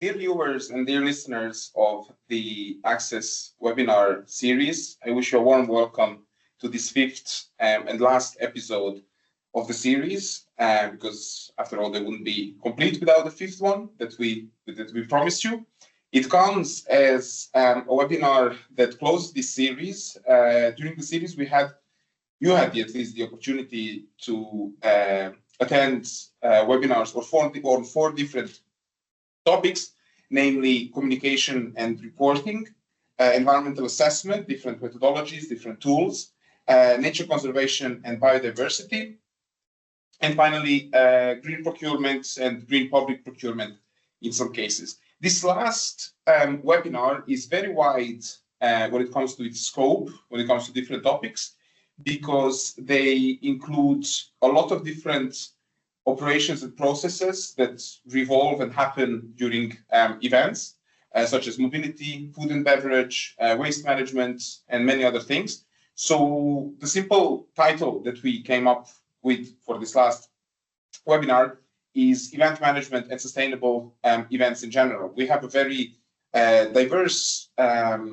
Dear viewers and dear listeners of the Access webinar series, I wish you a warm welcome to this fifth and last episode of the series, because after all, they wouldn't be complete without the fifth one that we promised you. It comes as a webinar that closes this series. During the series, you had at least the opportunity to attend webinars on four different topics, namely communication and reporting, environmental assessment, different methodologies, different tools, nature conservation and biodiversity, and finally, green procurement and green public procurement in some cases. This last webinar is very wide when it comes to its scope, when it comes to different topics, because they include a lot of different operations and processes that revolve and happen during events, such as mobility, food and beverage, waste management, and many other things. So the simple title that we came up with for this last webinar is Event Management and Sustainable Events in General. We have a very diverse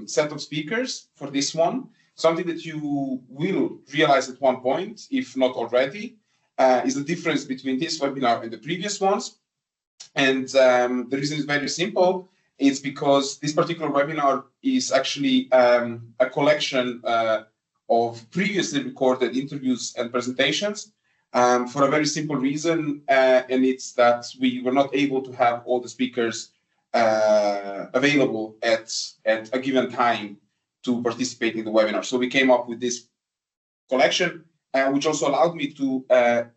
set of speakers for this one. Something that you will realize at one point, if not already, is the difference between this webinar and the previous ones. And the reason is very simple. It's because this particular webinar is actually a collection of previously recorded interviews and presentations for a very simple reason, and it's that we were not able to have all the speakers available at a given time to participate in the webinar. So we came up with this collection, which also allowed me to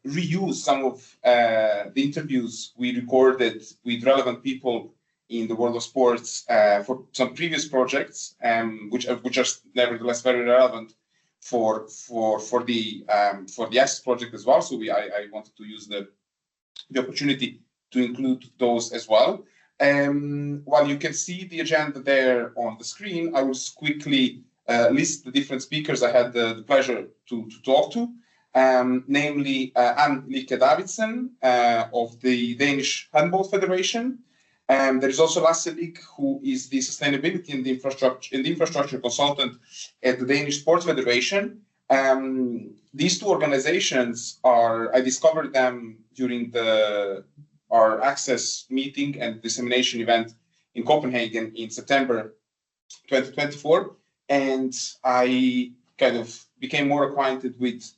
reuse some of the interviews we recorded with relevant people in the world of sports for some previous projects, which are nevertheless very relevant for the Access project as well. So I wanted to use the opportunity to include those as well. While you can see the agenda there on the screen, I will quickly list the different speakers I had the pleasure to talk to, namely Lykke Davidsen of the Danish Handball Federation. There is also Lasse Lyck, who is the sustainability and the infrastructure consultant at the Danish Sports Federation. These two organizations I discovered them during our Access meeting and dissemination event in Copenhagen in September 2024. And I kind of became more acquainted with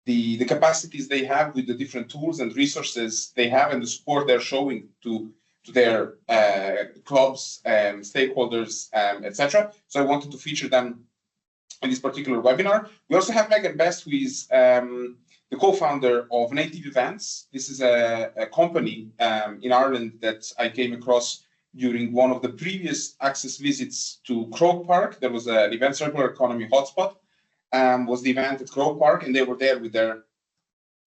the capacities they have, with the different tools and resources they have, and the support they're showing to their clubs and stakeholders, etc. So I wanted to feature them in this particular webinar. We also have Megan Best, who is the co-founder of Native Events. This is a company in Ireland that I came across during one of the previous Access visits to Croke Park. There was an event circular economy hotspot, was the event at Croke Park, and they were there with their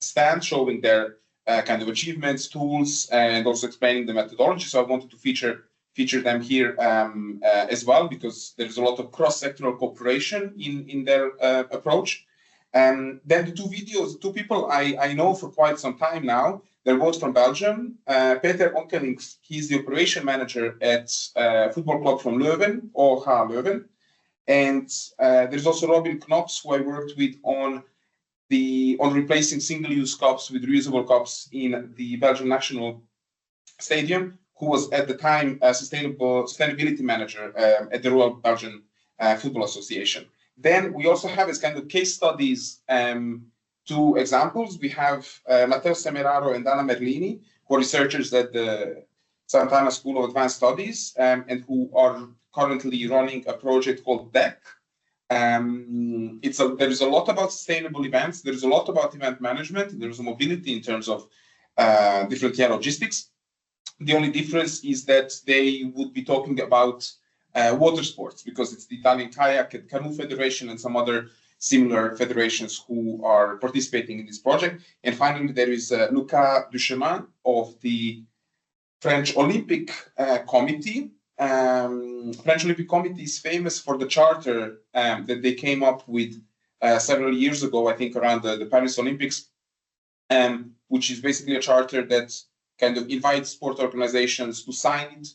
stand showing their kind of achievements, tools, and also explaining the methodology. So I wanted to feature them here as well, because there's a lot of cross-sectoral cooperation in their approach. Then the two people I know for quite some time now. They're both from Belgium. Onkelinx, he's the operation manager at football club from Leuven, Leuven. And there's also Robin Cnops, who I worked with on replacing single-use cups with reusable cups in the Belgian national stadium, who was at the time a sustainability manager at the Royal Belgian Football Association. Then we also have as kind of case studies two examples. We have Matteo Semeraro and Anna Merlini, who are researchers at the Sant'Anna School of Advanced Studies, and who are currently running a project called DEC. There is a lot about sustainable events. There is a lot about event management. There is a mobility in terms of different logistics. The only difference is that they would be talking about water sports, because it's the Italian Kayak and Canoe Federation and some other similar federations who are participating in this project. And finally, there is Duchemin of the French Olympic Committee. French Olympic Committee is famous for the charter that they came up with several years ago, I think around the Paris Olympics, which is basically a charter that kind of invites sport organizations to sign it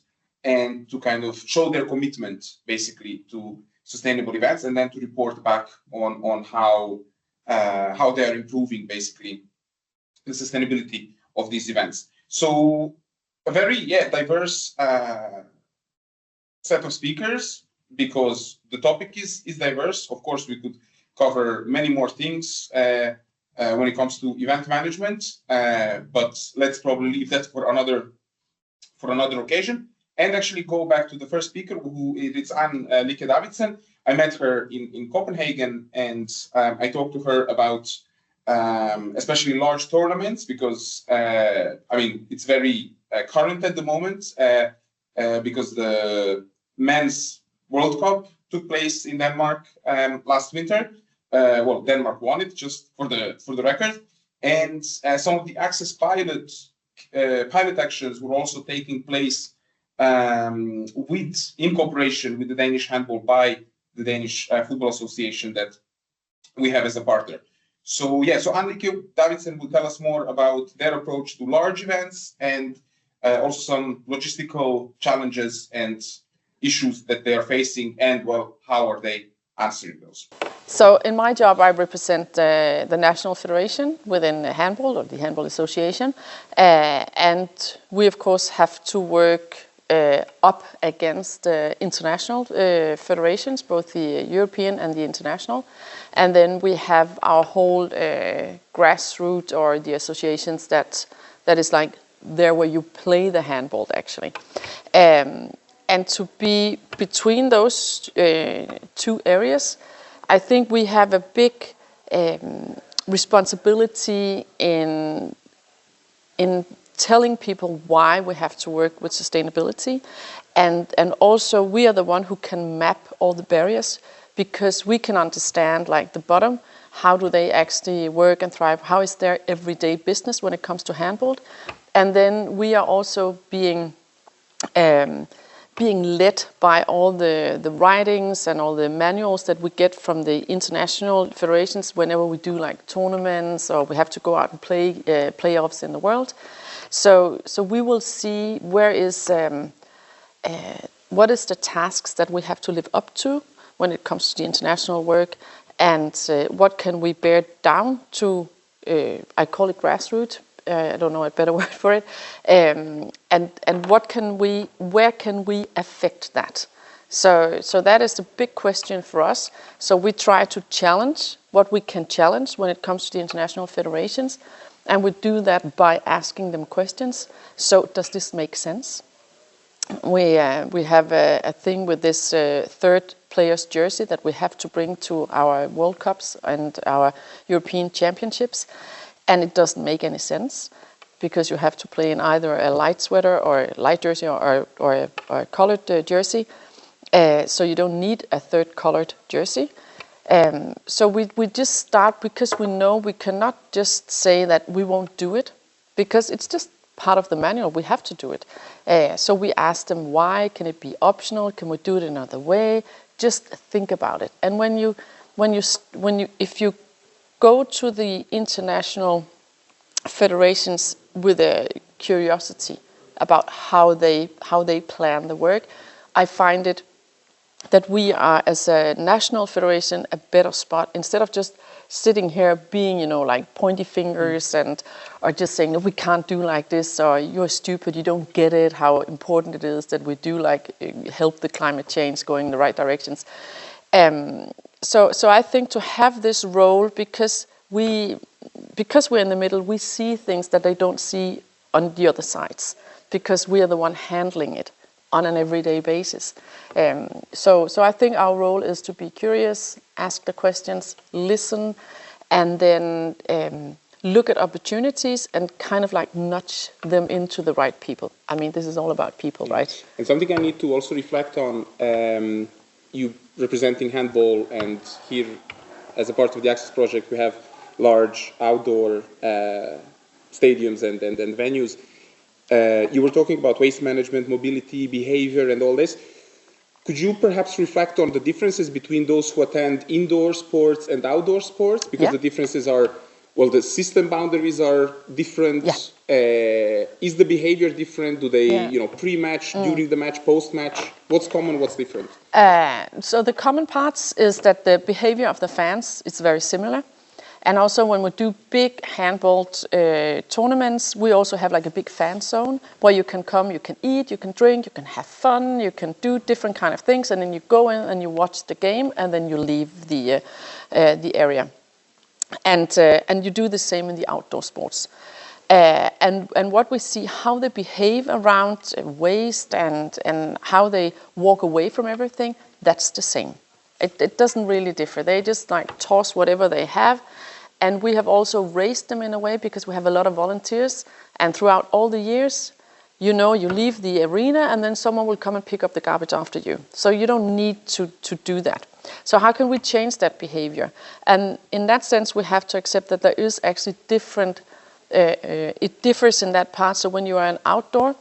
and to kind of show their commitment basically to sustainable events, and then to report back on how they are improving basically the sustainability of these events. So a very diverse set of speakers, because the topic is diverse. Of course, we could cover many more things when it comes to event management, but let's probably leave that for another occasion, and actually go back to the first speaker, who is Lykke Davidsen. I met her in Copenhagen, and I talked to her about especially large tournaments, because it's very current at the moment, because the men's World Cup took place in Denmark last winter. Denmark won it, just for the record, and some of the access pilot actions were also taking place in cooperation with the Danish Handball by the Danish Football Association that we have as a partner. So Lykke Davidsen will tell us more about their approach to large events, and also some logistical challenges and issues that they are facing, and how are they answering those. So in my job, I represent the National Federation within handball, or the Handball Association, and we of course have to work up against international federations, both the European and the international, and then we have our whole grassroots, or the associations that is like there where you play the handball actually. And to be between those two areas, I think we have a big responsibility in telling people why we have to work with sustainability, and also we are the one who can map all the barriers, because we can understand like the bottom, how do they actually work and thrive, how is their everyday business when it comes to handball, and then we are also being led by all the writings and all the manuals that we get from the international federations whenever we do like tournaments, or we have to go out and play playoffs in the world. So we will see what is the tasks that we have to live up to when it comes to the international work, and what can we bear down to, I call it grassroots, I don't know a better word for it, and where can we affect that? So that is the big question for us. So we try to challenge what we can challenge when it comes to the international federations, and we do that by asking them questions. So does this make sense? We have a thing with this third player's jersey that we have to bring to our World Cups and our European Championships. And it doesn't make any sense, because you have to play in either a light sweater or a light jersey or a colored jersey. So you don't need a third colored jersey. So we just start, because we know we cannot just say that we won't do it, because it's just part of the manual. We have to do it. So we ask them, why? Can it be optional? Can we do it another way? Just think about it. And if you go to the international federations with a curiosity about how they plan the work, I find it that we are, as a national federation, a better spot, instead of just sitting here being, like pointy fingers or just saying, no, we can't do like this, or you're stupid, you don't get it, how important it is that we do help the climate change going in the right directions. So I think to have this role, because we're in the middle, we see things that they don't see on the other sides, because we are the one handling it on an everyday basis. So I think our role is to be curious, ask the questions, listen, and then look at opportunities and kind of like nudge them into the right people. I mean, this is all about people, right? And something I need to also reflect on, you representing handball, and here as a part of the Access project we have large outdoor stadiums and venues. You were talking about waste management, mobility, behavior and all this. Could you perhaps reflect on the differences between those who attend indoor sports and outdoor sports? Because the differences are well, the system boundaries are different. Is the behavior different? Do they, pre-match, during the match, post-match? What's common? What's different? So the common parts is that the behavior of the fans is very similar. And also when we do big handball tournaments, we also have like a big fan zone where you can come, you can eat, you can drink, you can have fun, you can do different kind of things, and then you go in and you watch the game, and then you leave the area. And you do the same in the outdoor sports. And what we see, how they behave around waste and how they walk away from everything, that's the same. It doesn't really differ. They just like toss whatever they have. And we have also raised them in a way because we have a lot of volunteers. And throughout all the years, you leave the arena and then someone will come and pick up the garbage after you. So you don't need to do that. So how can we change that behavior? And in that sense, we have to accept that there is actually different, it differs in that part. So when you are an outdoor,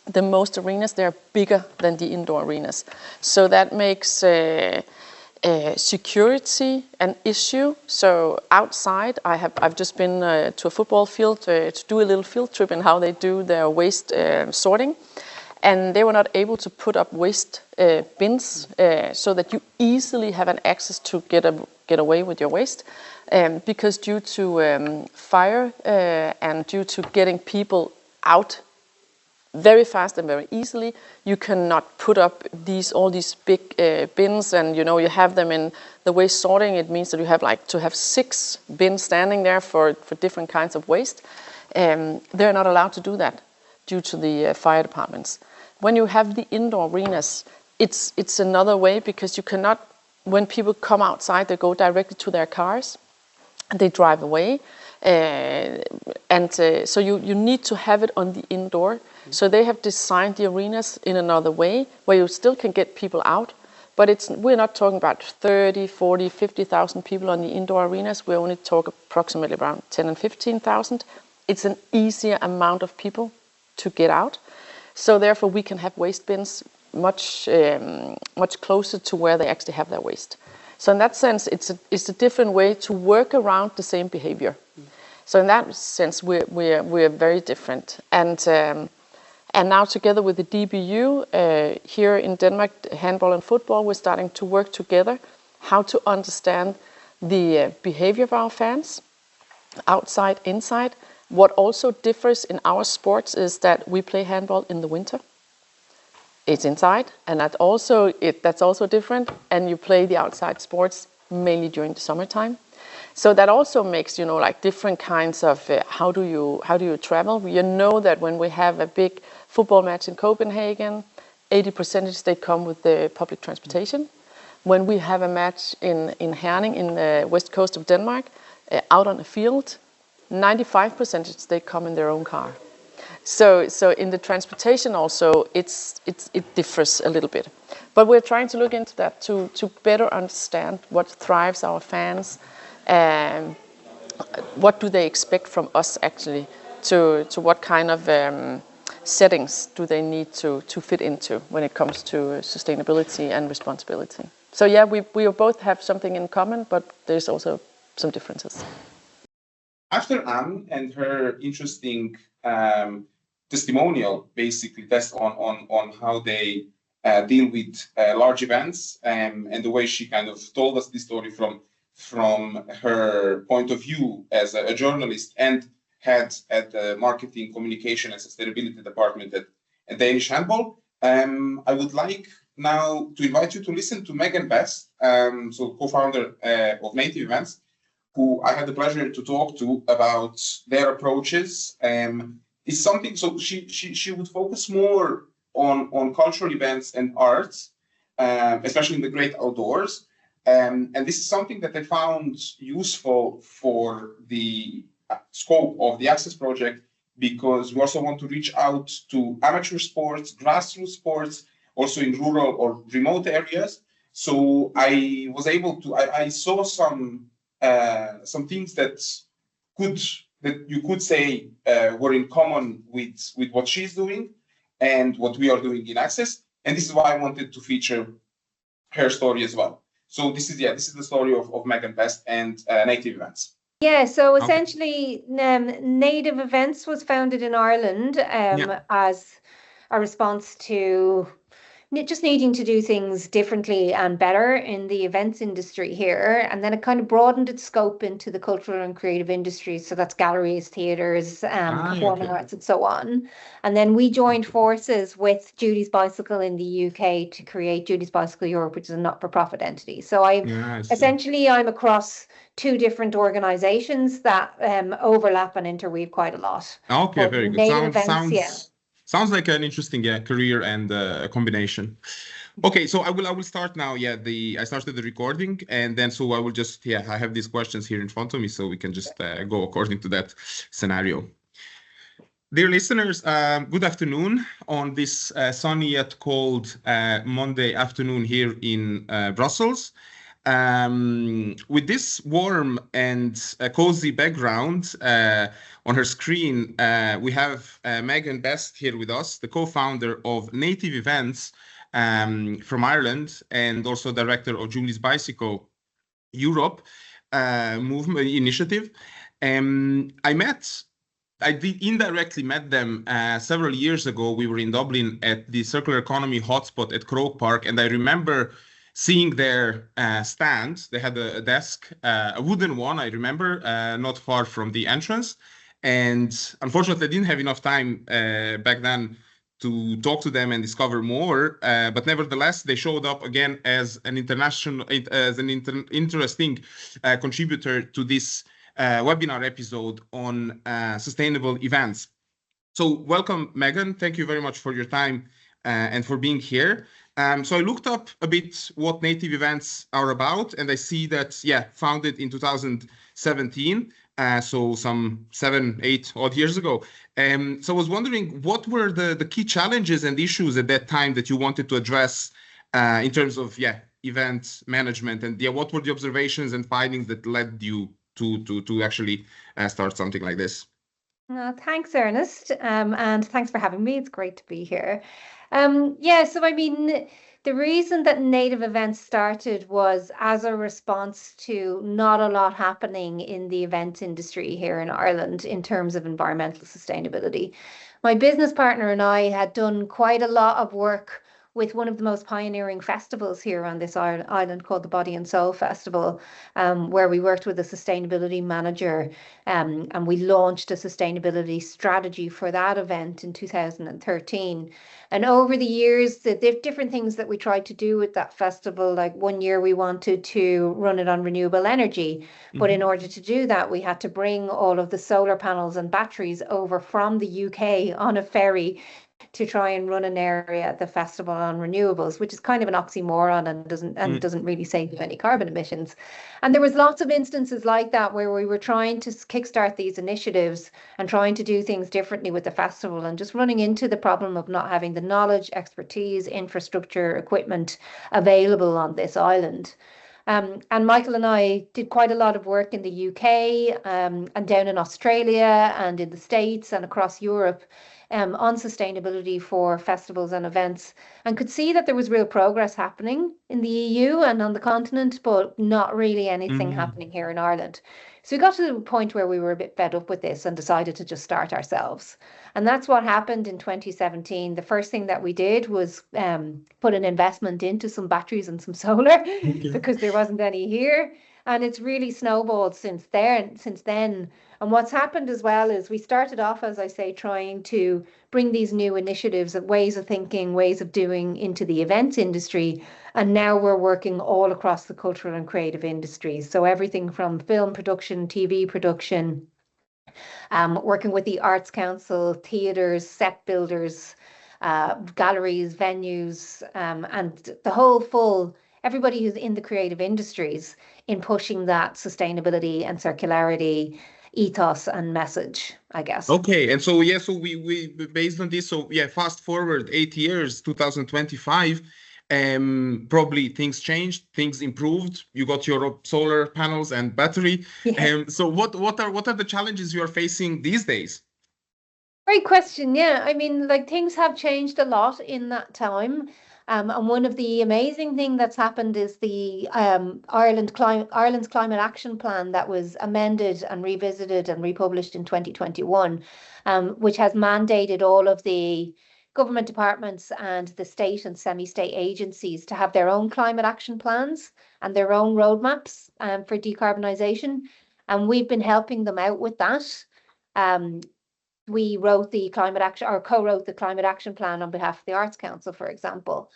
the most arenas, they're bigger than the indoor arenas. So that makes security an issue. So outside, I've just been to a football field to do a little field trip in how they do their waste sorting. And they were not able to put up waste bins so that you easily have an access to get away with your waste. Because due to fire and due to getting people out very fast and very easily, you cannot put up all these big bins, and you have them in the waste sorting. It means that you have to have 6 bins standing there for different kinds of waste. They're not allowed to do that due to the fire departments. When you have the indoor arenas, it's another way, because you cannot, when people come outside, they go directly to their cars and they drive away. So you need to have it on the indoor. So they have designed the arenas in another way where you still can get people out, but we're not talking about 30, 40, 50,000 people on the indoor arenas. We only talk approximately around 10 and 15,000. It's an easier amount of people to get out. So therefore we can have waste bins much closer to where they actually have their waste. So in that sense, it's a different way to work around the same behavior. So in that sense, we're very different. And now together with the DBU here in Denmark, handball and football, we're starting to work together how to understand the behavior of our fans, outside, inside. What also differs in our sports is that we play handball in the winter. It's inside, and that's also different. And you play the outside sports mainly during the summertime. So that also makes, different kinds of how do you travel. You know that when we have a big football match in Copenhagen, 80% they come with the public transportation. When we have a match in Herning, in the west coast of Denmark, out on a field, 95% they come in their own car. So in the transportation also, it differs a little bit. But we're trying to look into that to better understand what drives our fans, and what do they expect from us actually, to what kind of settings do they need to fit into when it comes to sustainability and responsibility. So yeah, we both have something in common, but there's also some differences. After Anne and her interesting testimonial, basically, that's on how they deal with large events, and the way she kind of told us this story from her point of view as a journalist and head at the marketing, communication, and sustainability department at Danish Handball. I would like now to invite you to listen to Megan Best, so co-founder of Native Events, who I had the pleasure to talk to about their approaches. It's something, so she would focus more on cultural events and arts, especially in the great outdoors. And this is something that I found useful for the scope of the Access project, because we also want to reach out to amateur sports, grassroots sports, also in rural or remote areas. So I was able to, I saw some things that you could say were in common with what she's doing and what we are doing in Access. And this is why I wanted to feature her story as well. So this is the story of Megan Best and Native Events. Yeah, so Okay. essentially, Native Events was founded in Ireland Yeah. as a response to just needing to do things differently and better in the events industry here. And then it kind of broadened its scope into the cultural and creative industries. So that's galleries, theatres, performing Okay. arts, and so on. And then we joined forces with Judy's Bicycle in the UK to create Judy's Bicycle Europe, which is a not-for-profit entity. So Yeah, I see. I'm across two different organizations that overlap and interweave quite a lot. Okay, But very good. Native Events, yeah. Sounds like an interesting career and a combination. Okay, so I will start now. Yeah, I started the recording, and then so I will just I have these questions here in front of me, so we can just go according to that scenario. Dear listeners, good afternoon on this sunny yet cold Monday afternoon here in Brussels. With this warm and cozy background on her screen, we have Megan Best here with us, the co-founder of Native Events from Ireland, and also director of Julie's Bicycle Europe movement initiative. I did indirectly met them several years ago. We were in Dublin at the Circular Economy hotspot at Croke Park, and I remember seeing their stand. They had a desk, a wooden one, I remember, not far from the entrance. And unfortunately, I didn't have enough time back then to talk to them and discover more. But nevertheless, they showed up again as an interesting contributor to this webinar episode on sustainable events. So welcome, Megan. Thank you very much for your time and for being here. So I looked up a bit what Native Events are about, and I see that, founded in 2017, so some 7-8 odd years ago. So I was wondering, what were the key challenges and issues at that time that you wanted to address in terms of, event management, and what were the observations and findings that led you to actually start something like this? Thanks, Ernest, and thanks for having me. It's great to be here. So I mean, the reason that Native Events started was as a response to not a lot happening in the events industry here in Ireland in terms of environmental sustainability. My business partner and I had done quite a lot of work with one of the most pioneering festivals here on this island called the Body and Soul Festival, where we worked with a sustainability manager and we launched a sustainability strategy for that event in 2013. And over the years, the different things that we tried to do with that festival, like one year we wanted to run it on renewable energy, but in order to do that, we had to bring all of the solar panels and batteries over from the UK on a ferry to try and run an area at the festival on renewables, which is kind of an oxymoron and doesn't really save any carbon emissions. And there was lots of instances like that where we were trying to kickstart these initiatives and trying to do things differently with the festival and just running into the problem of not having the knowledge, expertise, infrastructure, equipment available on this island. And Michael and I did quite a lot of work in the UK and down in Australia and in the States and across Europe on sustainability for festivals and events, and could see that there was real progress happening in the EU and on the continent, but not really anything happening here in Ireland. So we got to the point where we were a bit fed up with this and decided to just start ourselves. And that's what happened in 2017. The first thing that we did was put an investment into some batteries and some solar because there wasn't any here. And it's really snowballed since then. And what's happened as well is we started off, as I say, trying to bring these new initiatives and ways of thinking, ways of doing into the events industry. And now we're working all across the cultural and creative industries. So everything from film production, TV production, working with the Arts Council, theatres, set builders, galleries, venues, and the whole full everybody who's in the creative industries in pushing that sustainability and circularity ethos and message, I guess. Okay, and so so we based on this, so fast forward 8 years, 2025, probably things changed, things improved. You got your solar panels and battery. So what are the challenges you are facing these days? Great question. Yeah, I mean, like things have changed a lot in that time. And one of the amazing things that's happened is the Ireland's Climate Action Plan that was amended and revisited and republished in 2021, which has mandated all of the government departments and the state and semi-state agencies to have their own climate action plans and their own roadmaps for decarbonisation. And we've been helping them out with that. We wrote the climate action, or co-wrote the climate action plan on behalf of the Arts Council, for example.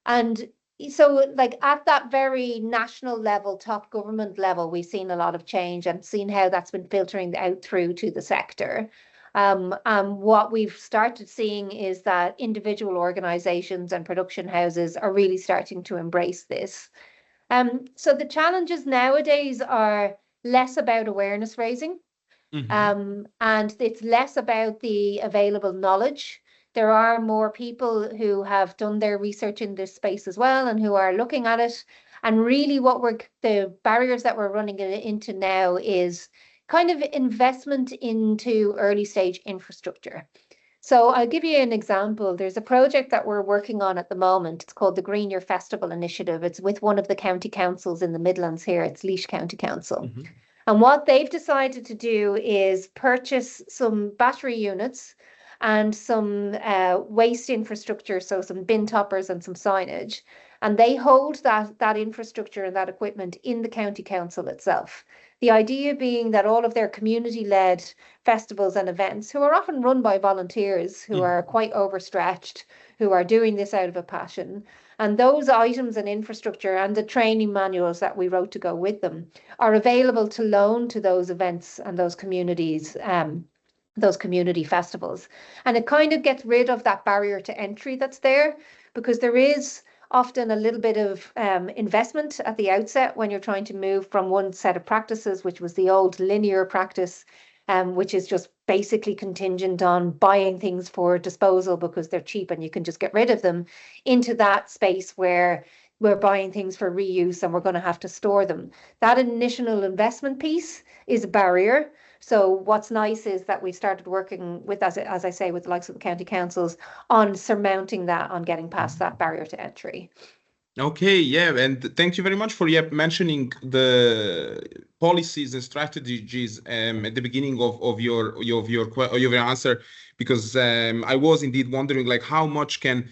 And so like at that very national level, top government level, we've seen a lot of change and seen how that's been filtering out through to the sector. What we've started seeing is that individual organizations and production houses are really starting to embrace this. So the challenges nowadays are less about awareness raising. And it's less about the available knowledge. There are more people who have done their research in this space as well and who are looking at it. And really the barriers that we're running into now is kind of investment into early stage infrastructure. So I'll give you an example. There's a project that we're working on at the moment. It's called the Green Year Festival Initiative. It's with one of the county councils in the Midlands here. It's Laois County Council. And what they've decided to do is purchase some battery units and some waste infrastructure, so some bin toppers and some signage. And they hold that infrastructure and that equipment in the county council itself. The idea being that all of their community-led festivals and events, who are often run by volunteers who are quite overstretched, who are doing this out of a passion, and those items and infrastructure and the training manuals that we wrote to go with them are available to loan to those events and those communities, those community festivals. And it kind of gets rid of that barrier to entry that's there, because there is often a little bit of investment at the outset when you're trying to move from one set of practices, which was the old linear practice, which is just basically contingent on buying things for disposal because they're cheap and you can just get rid of them, into that space where we're buying things for reuse and we're going to have to store them. That initial investment piece is a barrier. So what's nice is that we started working with, as I say, with the likes of the county councils on surmounting that, on getting past that barrier to entry. Okay, yeah, and thank you very much for mentioning the policies and strategies at the beginning of your answer, because I was indeed wondering like how much can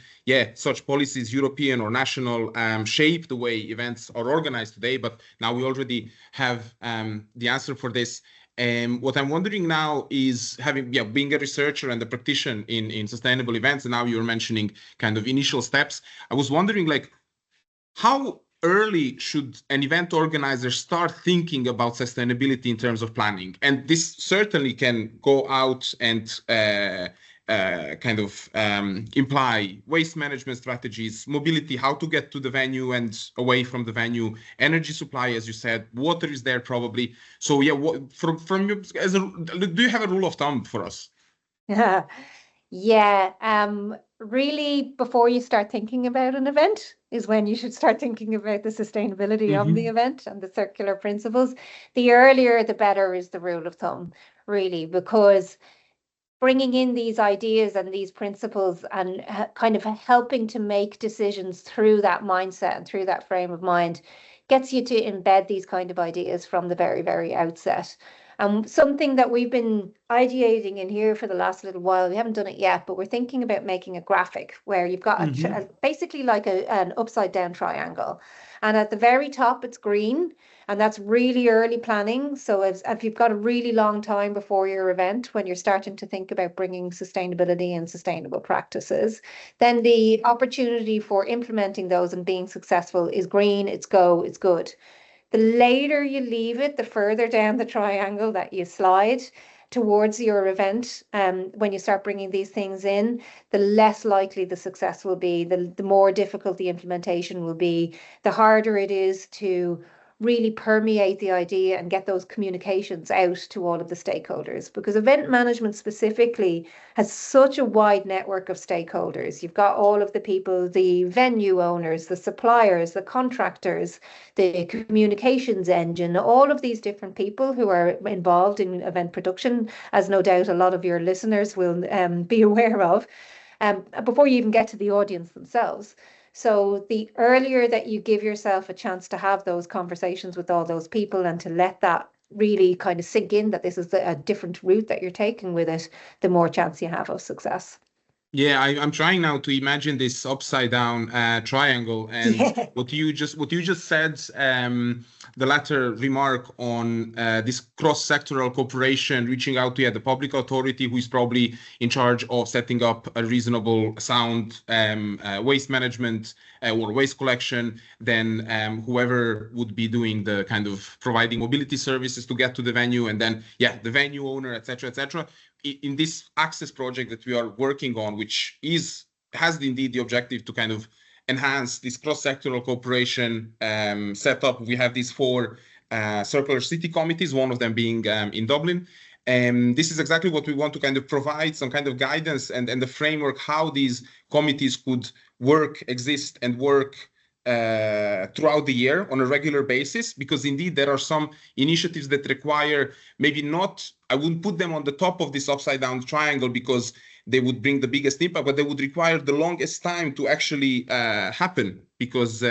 such policies, European or national, shape the way events are organized today. But now we already have the answer for this. What I'm wondering now is, being a researcher and a practitioner in sustainable events, and now you're mentioning kind of initial steps. I was wondering like, how early should an event organizer start thinking about sustainability in terms of planning? And this certainly can go out and imply waste management strategies, mobility, how to get to the venue and away from the venue, energy supply, as you said, water is there probably. So from you, do you have a rule of thumb for us? Really, before you start thinking about an event is when you should start thinking about the sustainability of the event and the circular principles. The earlier, the better is the rule of thumb, really, because bringing in these ideas and these principles and kind of helping to make decisions through that mindset and through that frame of mind gets you to embed these kind of ideas from the very, very outset. Something that we've been ideating in here for the last little while, we haven't done it yet, but we're thinking about making a graphic where you've got basically like an upside down triangle. And at the very top, it's green. And that's really early planning. So if you've got a really long time before your event, when you're starting to think about bringing sustainability and sustainable practices, then the opportunity for implementing those and being successful is green, it's go, it's good. The later you leave it, the further down the triangle that you slide towards your event, when you start bringing these things in, the less likely the success will be, the more difficult the implementation will be, the harder it is to really permeate the idea and get those communications out to all of the stakeholders, because event management specifically has such a wide network of stakeholders. You've got all of the people, the venue owners, the suppliers, the contractors, the communications engine, all of these different people who are involved in event production, as no doubt a lot of your listeners will be aware of, before you even get to the audience themselves. So the earlier that you give yourself a chance to have those conversations with all those people and to let that really kind of sink in that this is a different route that you're taking with it, the more chance you have of success. Yeah, I'm trying now to imagine this upside down triangle, and Yeah. what you just said, the latter remark on this cross-sectoral cooperation, reaching out to the public authority who is probably in charge of setting up a reasonable, sound waste management or waste collection, then whoever would be doing the kind of providing mobility services to get to the venue, and then the venue owner, etc., etc. In this access project that we are working on, which has indeed the objective to kind of enhance this cross-sectoral cooperation setup, we have these 4 circular city committees, one of them being in Dublin. And this is exactly what we want to kind of provide, some kind of guidance and the framework how these committees could exist and work throughout the year on a regular basis, because indeed there are some initiatives that require maybe not, I wouldn't put them on the top of this upside down triangle because they would bring the biggest impact, but they would require the longest time to actually happen, because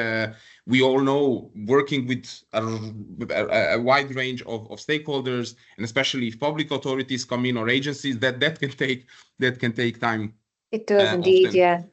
we all know working with a wide range of stakeholders, and especially if public authorities come in or agencies, that can take time. It does indeed, often. yeah.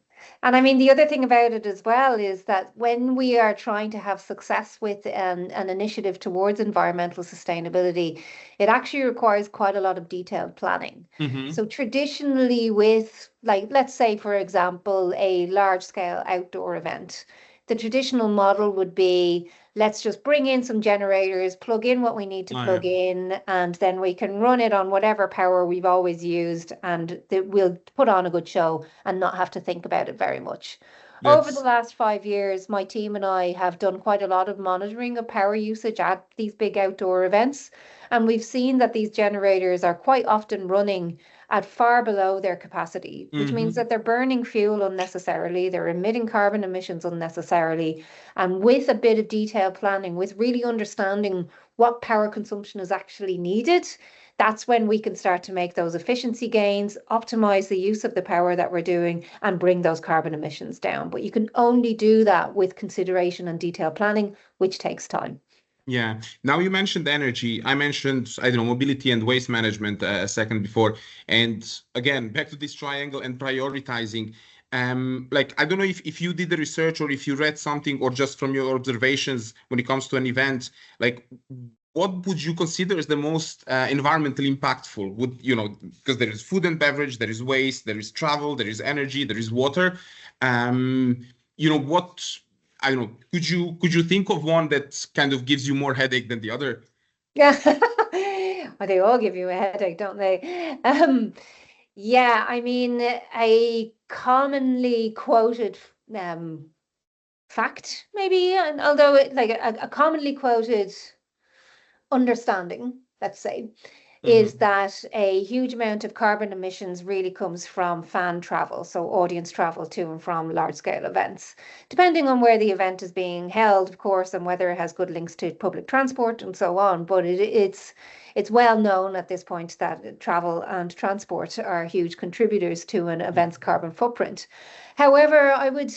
And I mean, the other thing about it as well is that when we are trying to have success with an initiative towards environmental sustainability, it actually requires quite a lot of detailed planning. Mm-hmm. So traditionally with, like, let's say, for example, a large scale outdoor event, the traditional model would be, let's just bring in some generators, plug in what we need to plug in, and then we can run it on whatever power we've always used, and we'll put on a good show and not have to think about it very much. Over the last 5 years, my team and I have done quite a lot of monitoring of power usage at these big outdoor events, and we've seen that these generators are quite often running at far below their capacity, which means that they're burning fuel unnecessarily, they're emitting carbon emissions unnecessarily. And with a bit of detailed planning, with really understanding what power consumption is actually needed, that's when we can start to make those efficiency gains, optimize the use of the power that we're doing, and bring those carbon emissions down. But you can only do that with consideration and detailed planning, which takes time. Yeah. Now you mentioned energy. I mentioned, mobility and waste management a second before. And again, back to this triangle and prioritizing. I don't know if you did the research or if you read something or just from your observations when it comes to an event, what would you consider as the most environmentally impactful? Because there is food and beverage, there is waste, there is travel, there is energy, there is water. I don't know, could you think of one that kind of gives you more headache than the other? Yeah, well, they all give you a headache, don't they? Yeah, I mean, a commonly quoted fact, maybe, and although a commonly quoted understanding, let's say, is that a huge amount of carbon emissions really comes from fan travel, so audience travel to and from large-scale events, depending on where the event is being held, of course, and whether it has good links to public transport and so on. But it's well known at this point that travel and transport are huge contributors to an event's carbon footprint. However, I would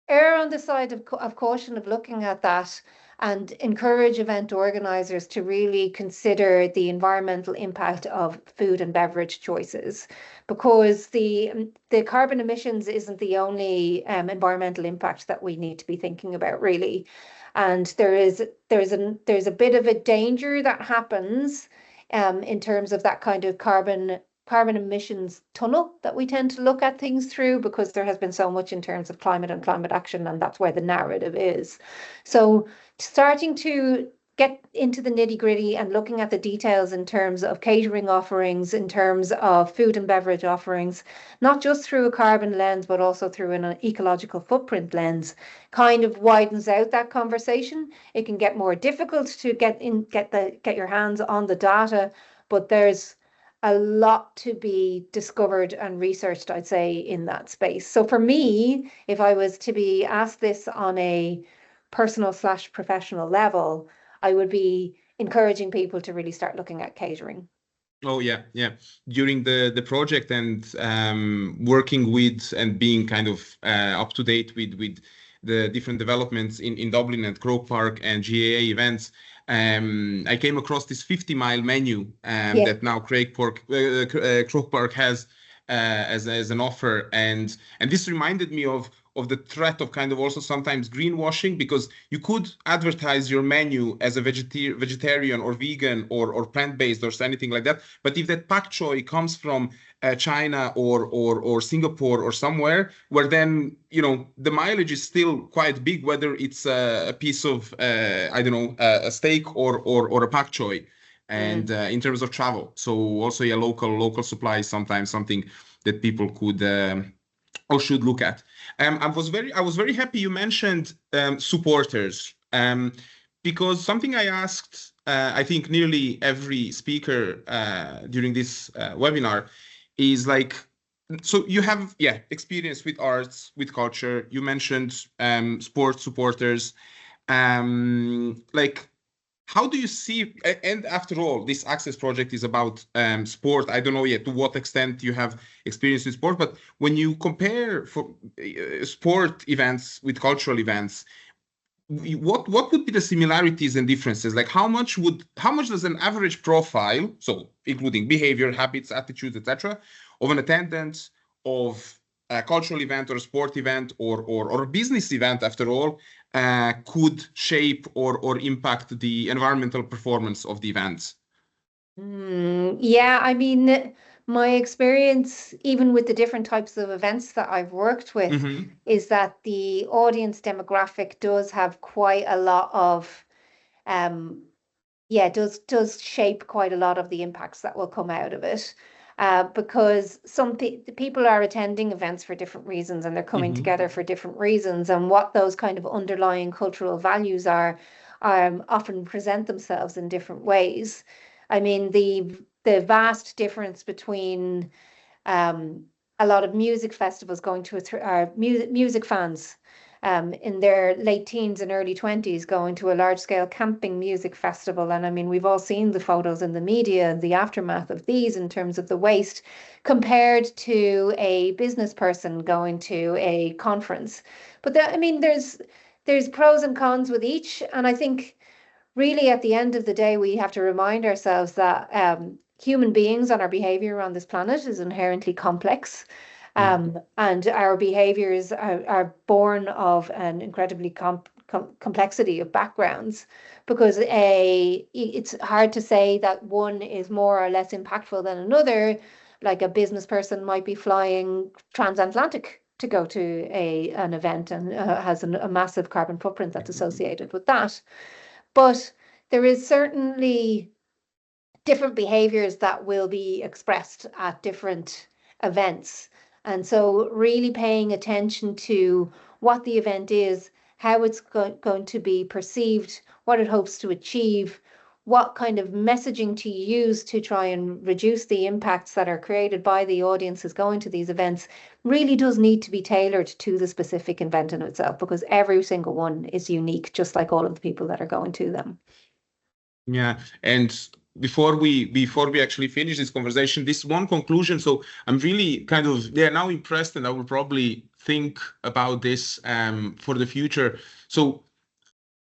err on the side of caution of looking at that and encourage event organisers to really consider the environmental impact of food and beverage choices, because the carbon emissions isn't the only environmental impact that we need to be thinking about, really. And there's a bit of a danger that happens in terms of that kind of carbon emissions tunnel that we tend to look at things through, because there has been so much in terms of climate and climate action, and that's where the narrative is. So starting to get into the nitty-gritty and looking at the details in terms of catering offerings, in terms of food and beverage offerings, not just through a carbon lens, but also through an ecological footprint lens, kind of widens out that conversation. It can get more difficult to get your hands on the data, but there's a lot to be discovered and researched, I'd say, in that space. So for me, if I was to be asked this on a personal/professional level, I would be encouraging people to really start looking at catering. Oh yeah. During the project and working with and being kind of up to date with the different developments in Dublin and Croke Park and GAA events, I came across this 50-mile menu that now Croke Park has as an offer, and this reminded me of the threat of kind of also sometimes greenwashing, because you could advertise your menu as a vegetarian or vegan or plant-based or anything like that, but if that pak choi comes from China or Singapore or somewhere, where then the mileage is still quite big, whether it's a piece of I don't know, a steak or a pak choi, and in terms of travel. So also local supply is sometimes something that people could or should look at. I was very happy you mentioned supporters, because something I asked I think nearly every speaker during this webinar is like, so you have experience with arts, with culture. You mentioned sports supporters, like, how do you see, and after all, this Access project is about sport. I don't know yet to what extent you have experience with sport, but when you compare for sport events with cultural events, what would be the similarities and differences? Like how much does an average profile, so including behavior, habits, attitudes, etc., of an attendant of a cultural event or a sport event or a business event, after all, could shape or impact the environmental performance of the events? Yeah, I mean, my experience, even with the different types of events that I've worked with, is that the audience demographic does have quite a lot of, does shape quite a lot of the impacts that will come out of it. Because people are attending events for different reasons, and they're coming together for different reasons, and what those kind of underlying cultural values are often present themselves in different ways. I mean, the vast difference between a lot of music festivals going to music fans in their late teens and early 20s going to a large-scale camping music festival. And I mean, we've all seen the photos in the media, the aftermath of these in terms of the waste, compared to a business person going to a conference. But I mean, there's pros and cons with each. And I think really at the end of the day, we have to remind ourselves that human beings and our behavior on this planet is inherently complex. And our behaviors are born of an incredibly complexity of backgrounds, because it's hard to say that one is more or less impactful than another. Like a business person might be flying transatlantic to go to an event and has a massive carbon footprint that's associated with that. But there is certainly different behaviors that will be expressed at different events. And so really paying attention to what the event is, how it's going to be perceived, what it hopes to achieve, what kind of messaging to use to try and reduce the impacts that are created by the audiences going to these events, really does need to be tailored to the specific event in itself, because every single one is unique, just like all of the people that are going to them. Yeah, and before we actually finish this conversation, this one conclusion. So I'm really kind of now impressed, and I will probably think about this for the future. So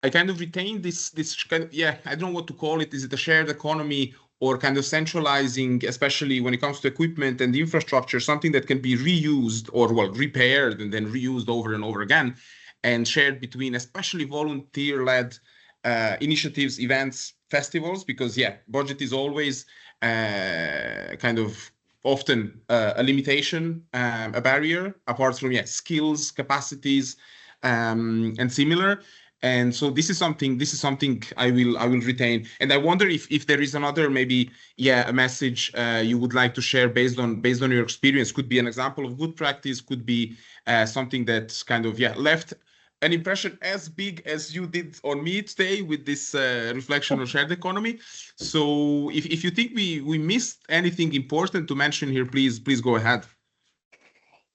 I kind of retain this kind of, I don't know what to call it. Is it a shared economy or kind of centralizing, especially when it comes to equipment and infrastructure, something that can be reused or repaired and then reused over and over again, and shared between especially volunteer-led initiatives, events, festivals, because budget is always kind of often a limitation, a barrier, apart from skills, capacities, and similar. And so this is something I will retain. And I wonder if there is another, maybe a message you would like to share based on your experience. Could be an example of good practice, could be something that's kind of left an impression as big as you did on me today with this reflection on shared economy. So if you think we missed anything important to mention here, please go ahead.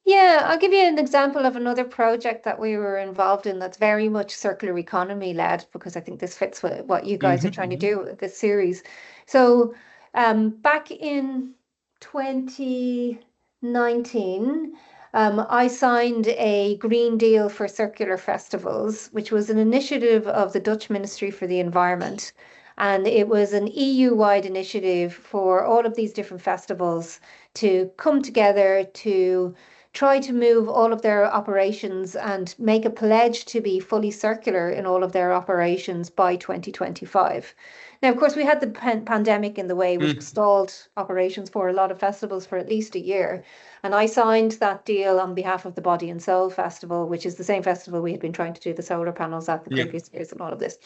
Yeah, I'll give you an example of another project that we were involved in that's very much circular economy led, because I think this fits with what you guys are trying to do with this series. So Back in 2019, I signed a Green Deal for Circular Festivals, which was an initiative of the Dutch Ministry for the Environment. And it was an EU-wide initiative for all of these different festivals to come together to try to move all of their operations and make a pledge to be fully circular in all of their operations by 2025. Now, of course, we had the pandemic in the way, which stalled operations for a lot of festivals for at least a year. And I signed that deal on behalf of the Body and Soul Festival, which is the same festival we had been trying to do the solar panels at the previous years and all of this.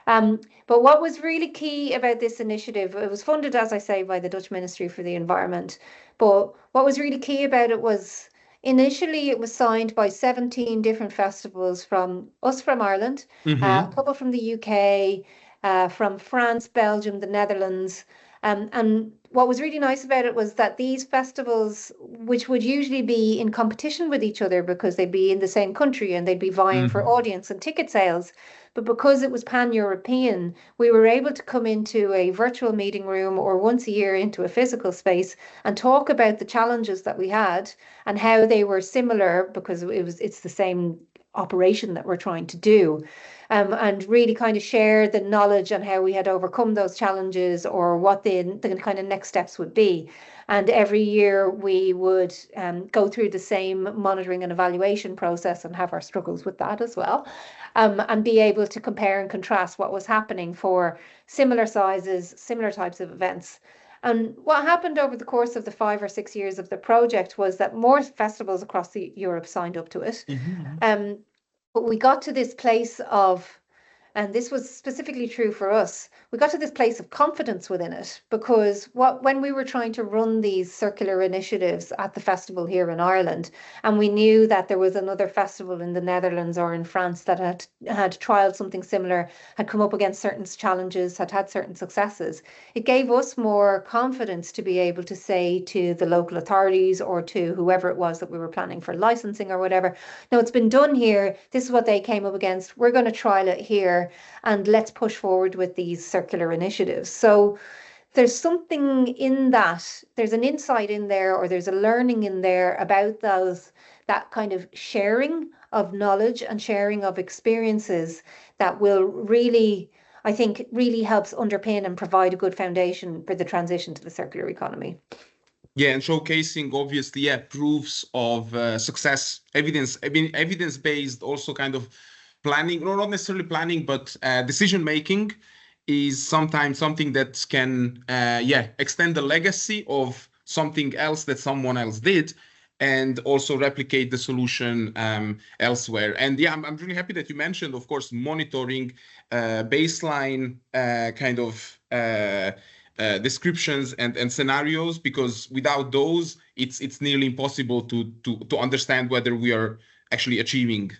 But what was really key about this initiative, it was funded, as I say, by the Dutch Ministry for the Environment. But what was really key about it was initially it was signed by 17 different festivals from Ireland, a couple from the UK, from France, Belgium, the Netherlands. And what was really nice about it was that these festivals, which would usually be in competition with each other because they'd be in the same country and they'd be vying for audience and ticket sales, but because it was pan-European, we were able to come into a virtual meeting room or once a year into a physical space and talk about the challenges that we had and how they were similar because it's the same operation that we're trying to do. And really kind of share the knowledge on how we had overcome those challenges or what the kind of next steps would be. And every year we would go through the same monitoring and evaluation process and have our struggles with that as well. And be able to compare and contrast what was happening for similar sizes, similar types of events. And what happened over the course of the 5 or 6 years of the project was that more festivals across Europe signed up to it. But we got to this place of, and this was specifically true for us, we got to this place of confidence within it because when we were trying to run these circular initiatives at the festival here in Ireland, and we knew that there was another festival in the Netherlands or in France that had trialed something similar, had come up against certain challenges, had certain successes, it gave us more confidence to be able to say to the local authorities or to whoever it was that we were planning for licensing or whatever, no, it's been done here, this is what they came up against, we're going to trial it here, and let's push forward with these circular initiatives. So there's something in that, there's an insight in there, or there's a learning in there about that kind of sharing of knowledge and sharing of experiences that will really, I think, really helps underpin and provide a good foundation for the transition to the circular economy. Yeah, and showcasing obviously, proofs of success, evidence-based, also kind of planning, no, not necessarily planning, but decision-making is sometimes something that can, extend the legacy of something else that someone else did and also replicate the solution elsewhere. And yeah, I'm really happy that you mentioned, of course, monitoring baseline kind of descriptions and scenarios, because without those, it's nearly impossible to understand whether we are actually achieving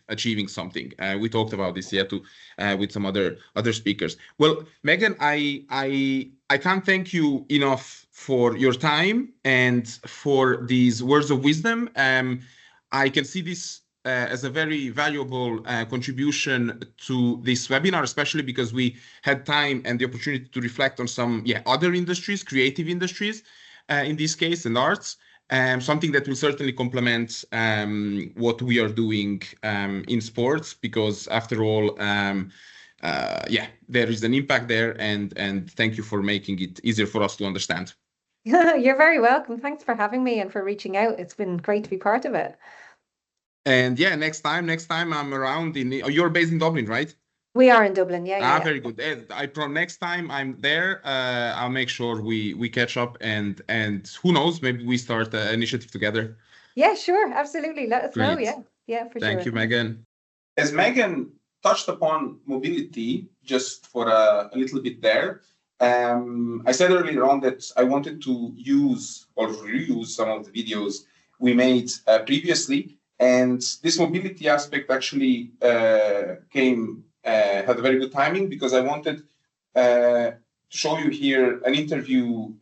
something. We talked about this with some other speakers. Well, Megan, I can't thank you enough for your time and for these words of wisdom. I can see this as a very valuable contribution to this webinar, especially because we had time and the opportunity to reflect on some other industries, creative industries, in this case, and arts. Something that will certainly complement what we are doing in sports, because after all, there is an impact there, and thank you for making it easier for us to understand. You're very welcome. Thanks for having me and for reaching out. It's been great to be part of it. And yeah, next time I'm around you're based in Dublin, right? We are in Dublin, yeah. Very good. Next time I'm there, I'll make sure we catch up, and who knows, maybe we start an initiative together. Yeah, sure, absolutely. Let us know. Yeah, for sure. Thank you, Megan. As Megan touched upon mobility, just for a little bit there, I said earlier on that I wanted to use or reuse some of the videos we made previously, and this mobility aspect actually had a very good timing, because I wanted to show you here an interview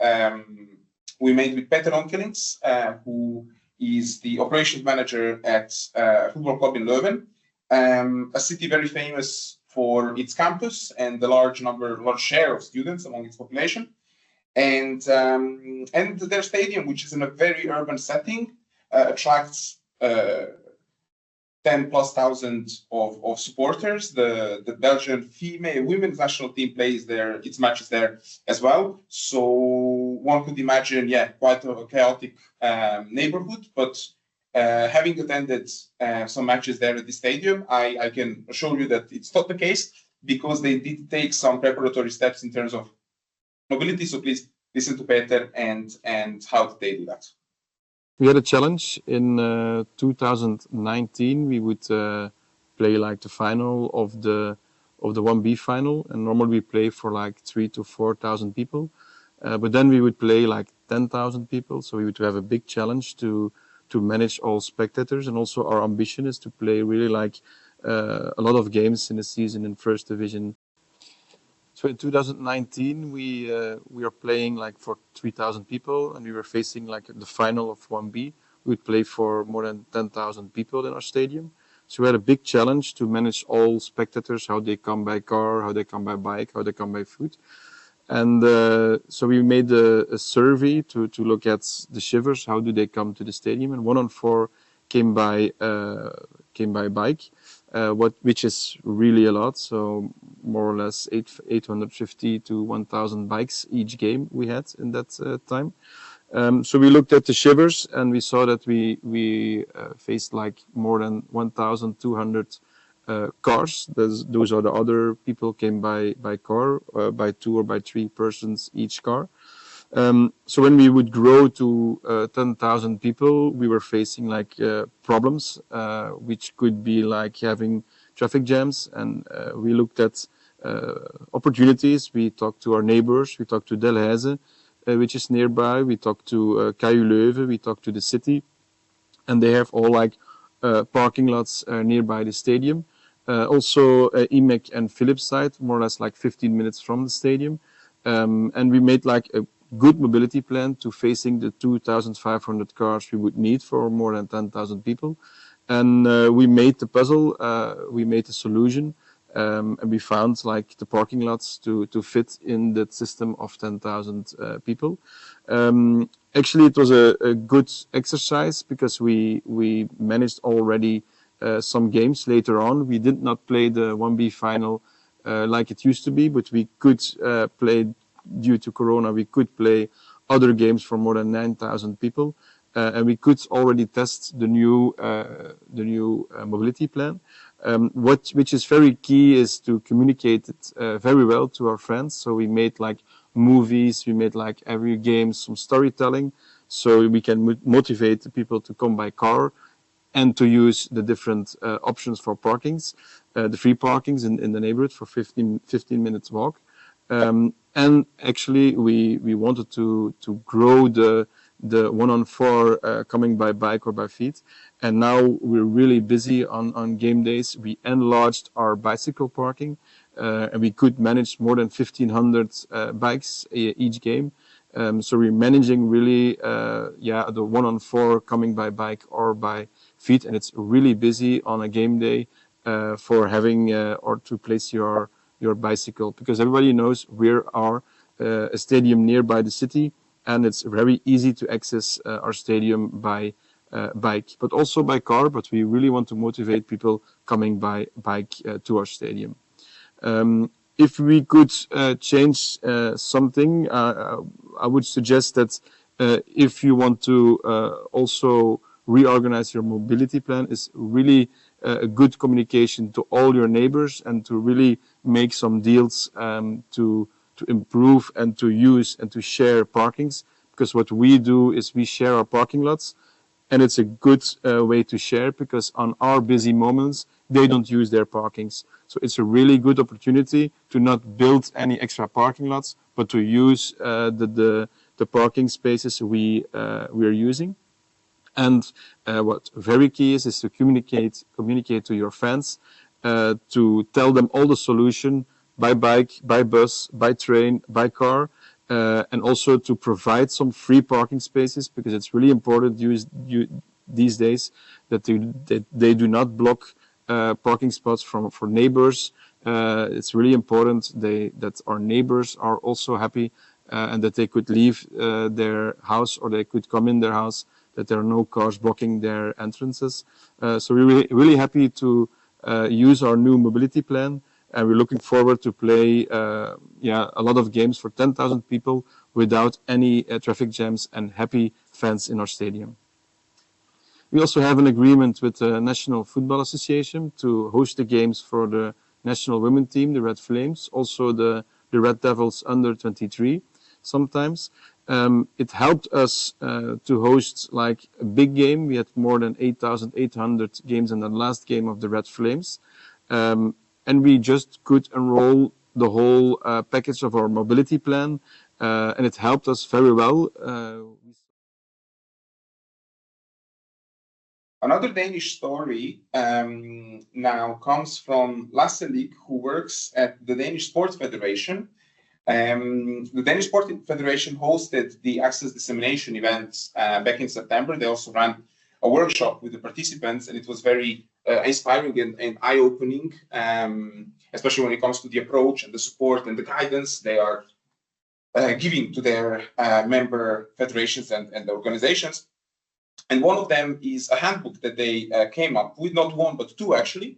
we made with Onkelinx, who is the operations manager at a football club in Leuven, a city very famous for its campus and the large share of students among its population. And their stadium, which is in a very urban setting, attracts 10,000+ of supporters. The Belgian women's national team plays its matches there as well. So one could imagine, quite a chaotic neighborhood. But having attended some matches there at the stadium, I can assure you that it's not the case, because they did take some preparatory steps in terms of mobility. So please listen to Peter and how did they do that. We had a challenge in 2019. We would play like the final of the 1B final, and normally we play for like 3,000 to 4,000 people. But then we would play like 10,000 people, so we would have a big challenge to manage all spectators. And also our ambition is to play really like a lot of games in a season in first division. So in 2019, we are playing like for 3,000 people, and we were facing like the final of 1B. We would play for more than 10,000 people in our stadium. So we had a big challenge to manage all spectators, how they come by car, how they come by bike, how they come by foot. And so we made a survey to look at the shivers, how do they come to the stadium, and 1 on 4 came by bike. Which is really a lot, so more or less 850 to 1,000 bikes each game we had in that time. So we looked at the shivers, and we saw that we faced like more than 1,200 cars. Those are the other people came by car, by 2 or by 3 persons each car. So when we would grow to 10,000 people, we were facing like problems, which could be like having traffic jams. And we looked at opportunities. We talked to our neighbors. We talked to Delhaize, which is nearby. We talked to KU Leuven. We talked to the city, and they have all like parking lots nearby the stadium. Also IMEC and Philipside, more or less like 15 minutes from the stadium. And we made like a good mobility plan to facing the 2,500 cars we would need for more than 10,000 people. And we made the puzzle, we made a solution, and we found like the parking lots to fit in that system of 10,000 people. Actually, it was a good exercise, because we managed already some games later on. We did not play the 1B final like it used to be, but we could play. Due to Corona, we could play other games for more than 9,000 people, and we could already test the new mobility plan. Which is very key is to communicate it very well to our friends. So we made like movies, we made like every game some storytelling, so we can motivate the people to come by car and to use the different options for parkings, the free parkings in the neighborhood for 15 minutes walk. And actually, we wanted to grow the 1 on 4 coming by bike or by feet. And now we're really busy on game days. We enlarged our bicycle parking, and we could manage more than 1,500 bikes each game. So we're managing really, the 1 on 4 coming by bike or by feet, and it's really busy on a game day for having or to place your bicycle, because everybody knows we are a stadium nearby the city, and it's very easy to access our stadium by bike, but also by car. But we really want to motivate people coming by bike to our stadium. If we could change something, I would suggest that if you want to also reorganize your mobility plan, is really a good communication to all your neighbors, and to really make some deals to improve and to use and to share parkings. Because what we do is we share our parking lots, and it's a good way to share, because on our busy moments they don't use their parkings. So it's a really good opportunity to not build any extra parking lots, but to use the parking spaces we are using. And what very key is to communicate to your fans, to tell them all the solution by bike, by bus, by train, by car, and also to provide some free parking spaces, because it's really important these days that they do not block parking spots for neighbors. It's really important that our neighbors are also happy and that they could leave their house or they could come in their house, that there are no cars blocking their entrances. So we're really happy to use our new mobility plan, and we're looking forward to play a lot of games for 10,000 people without any traffic jams and happy fans in our stadium. We also have an agreement with the National Football Association to host the games for the national women team, the Red Flames, also the Red Devils under 23 sometimes. It helped us to host like a big game. We had more than 8,800 games in the last game of the Red Flames. And we just could enroll the whole package of our mobility plan, and it helped us very well. Another Danish story now comes from Lasse Lyck, who works at the Danish Sports Federation. The Danish Sports Federation hosted the Access Dissemination event back in September. They also ran a workshop with the participants, and it was very inspiring and eye-opening, especially when it comes to the approach and the support and the guidance they are giving to their member federations and organizations. And one of them is a handbook that they came up with, not one, but two actually.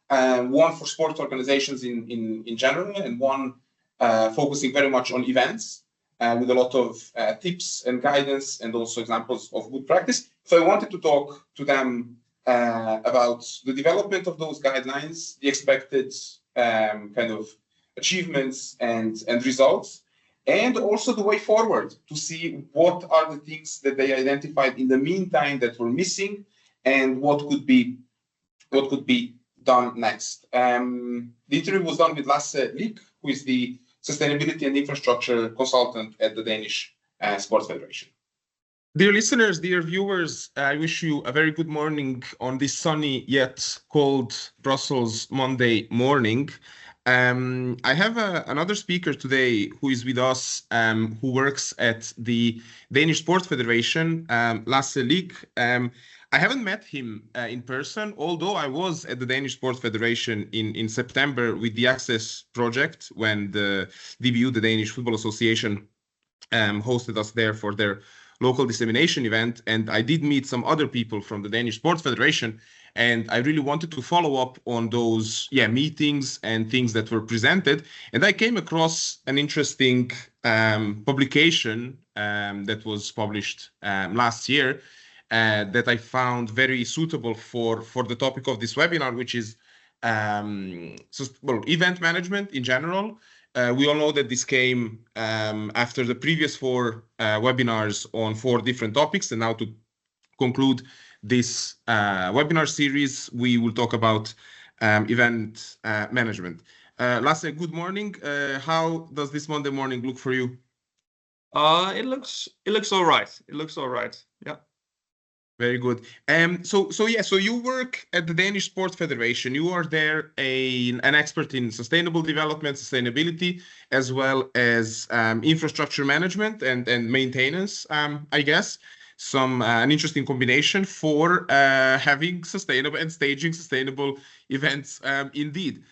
One for sports organizations in general, and one focusing very much on events with a lot of tips and guidance and also examples of good practice. So I wanted to talk to them about the development of those guidelines, the expected kind of achievements and results, and also the way forward to see what are the things that they identified in the meantime that were missing and what could be done next. The interview was done with Lasse Lyck, who is the sustainability and infrastructure consultant at the Danish Sports Federation. Dear listeners, dear viewers, I wish you a very good morning on this sunny yet cold Brussels Monday morning. I have another speaker today who is with us, who works at the Danish Sports Federation, Lasse Lyck. I haven't met him in person, although I was at the Danish Sports Federation in September with the Access project when the DBU, the Danish Football Association, hosted us there for their local dissemination event. And I did meet some other people from the Danish Sports Federation, and I really wanted to follow up on those meetings and things that were presented. And I came across an interesting publication that was published last year that I found very suitable for the topic of this webinar, which is event management in general. We all know that this came after the previous 4 webinars on 4 different topics, and now to conclude this webinar series, we will talk about event management. Lasse, good morning. How does this Monday morning look for you? It looks all right. It looks all right. Yeah. Very good. So you work at the Danish Sports Federation. You are there an expert in sustainable development, sustainability, as well as infrastructure management and maintenance, I guess. An interesting combination for having sustainable and staging sustainable events, indeed.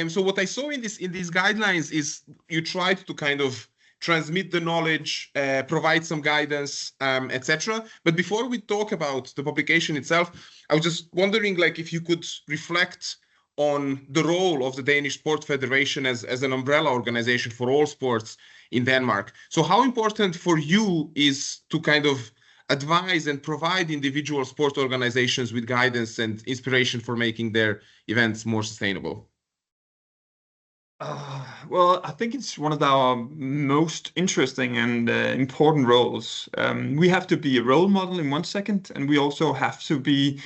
So what I saw in these guidelines is you tried to kind of transmit the knowledge, provide some guidance, etc. But before we talk about the publication itself, I was just wondering, like, if you could reflect on the role of the Danish Sports Federation as an umbrella organization for all sports in Denmark. So how important for you is to kind of advise and provide individual sport organizations with guidance and inspiration for making their events more sustainable? Well, I think it's one of our most interesting and important roles. We have to be a role model in one second, and we also have to be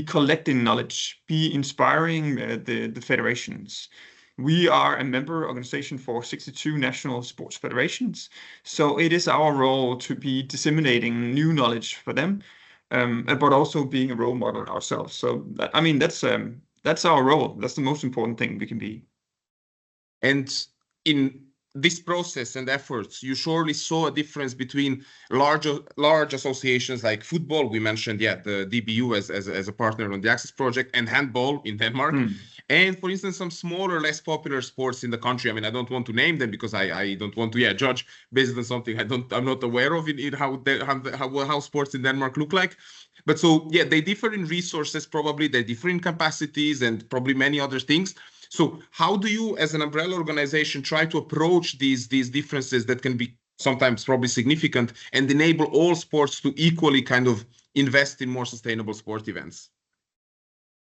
collecting knowledge, be inspiring the federations. We are a member organization for 62 national sports federations, so it is our role to be disseminating new knowledge for them, but also being a role model ourselves. So, I mean, that's our role. That's the most important thing we can be. And in this process and efforts, you surely saw a difference between large associations like football. We mentioned, the DBU as a partner on the Access project, and handball in Denmark. And for instance, some smaller, less popular sports in the country. I mean, I don't want to name them because I don't want to judge based on something I'm not aware of in how sports in Denmark look like. But so they differ in resources, probably they differ in capacities and probably many other things. So how do you, as an umbrella organization, try to approach these differences that can be sometimes probably significant and enable all sports to equally kind of invest in more sustainable sport events?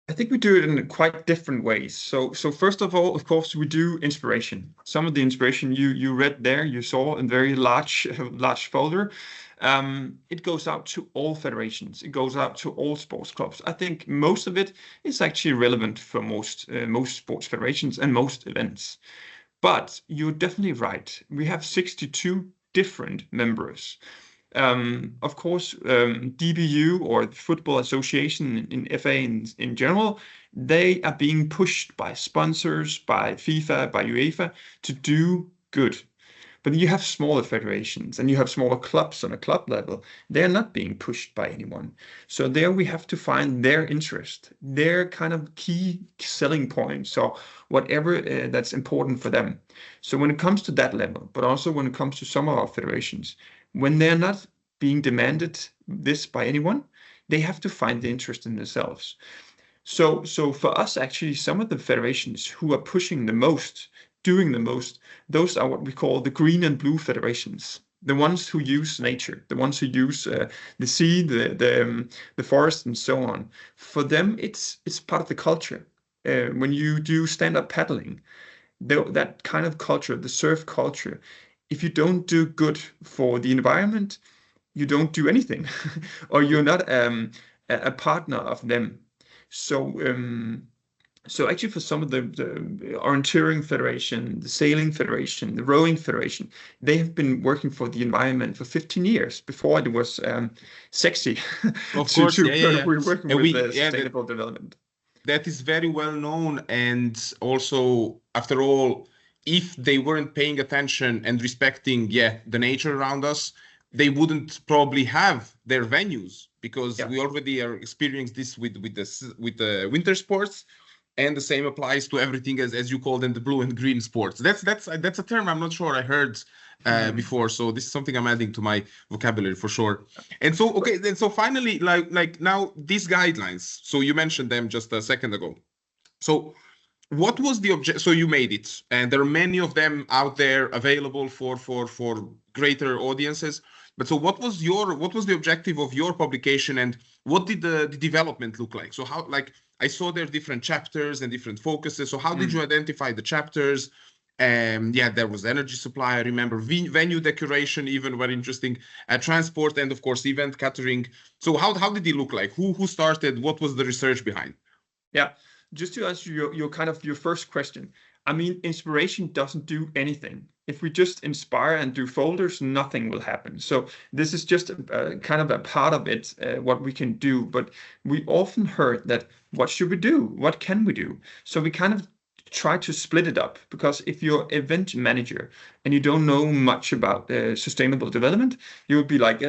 I think we do it in quite different ways. So first of all, of course, we do inspiration. Some of the inspiration you read there, you saw in very large folder. It goes out to all federations. It goes out to all sports clubs. I think most of it is actually relevant for most sports federations and most events. But you're definitely right. We have 62 different members. Of course, DBU or the Football Association in FA in general, they are being pushed by sponsors, by FIFA, by UEFA to do good. But you have smaller federations and you have smaller clubs on a club level. They're not being pushed by anyone. So there we have to find their interest, their kind of key selling points or whatever that's important for them. So when it comes to that level, but also when it comes to some of our federations, when they're not being demanded this by anyone, they have to find the interest in themselves. So for us, actually, some of the federations who are pushing the most, doing the most, those are what we call the green and blue federations. The ones who use nature, the ones who use the sea, the forest, and so on. For them, it's part of the culture. When you do stand-up paddling, that kind of culture, the surf culture, if you don't do good for the environment, you don't do anything, or you're not a partner of them. So actually for some of the orienteering federation, the sailing federation, the rowing federation, they have been working for the environment for 15 years before it was sexy. Of course, We're working with sustainable development. That is very well known. And also, after all, if they weren't paying attention and respecting, the nature around us, they wouldn't probably have their venues, because we already are experiencing this with the winter sports, and the same applies to everything as you call them, the blue and green sports. That's a term I'm not sure I heard before, so this is something I'm adding to my vocabulary for sure. And so then so finally, like now these guidelines. So you mentioned them just a second ago. So what was the object? So you made it, and there are many of them out there available for greater audiences. But so what was the objective of your publication, and what did the development look like? So how, like, I saw there different chapters and different focuses. So how did you identify the chapters? There was energy supply. I remember venue decoration, even very interesting. Transport, and of course event catering. So how did it look like? Who started? What was the research behind? Yeah. Just to answer your first question, I mean, inspiration doesn't do anything. If we just inspire and do folders, nothing will happen. So this is just kind of a part of it, what we can do. But we often heard that, what should we do? What can we do? So we kind of try to split it up, because if you're event manager and you don't know much about sustainable development, you would be like,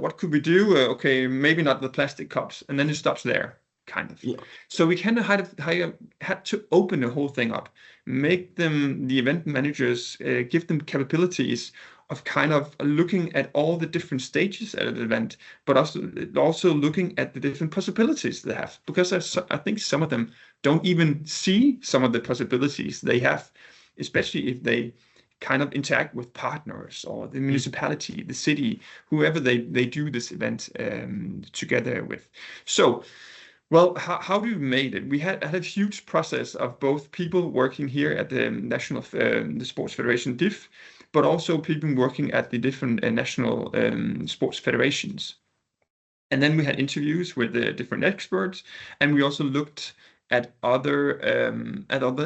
what could we do? Okay, maybe not the plastic cups. And then it stops there. Kind of. Yeah. So we kind of had to open the whole thing up, make them, the event managers, give them capabilities of kind of looking at all the different stages at an event, but also looking at the different possibilities they have, because I think some of them don't even see some of the possibilities they have, especially if they kind of interact with partners or the municipality, the city, whoever they do this event together with. So, well, how do we made it? We had a huge process of both people working here at the National the Sports Federation DIF, but also people working at the different national sports federations. And then we had interviews with the different experts, and we also looked at other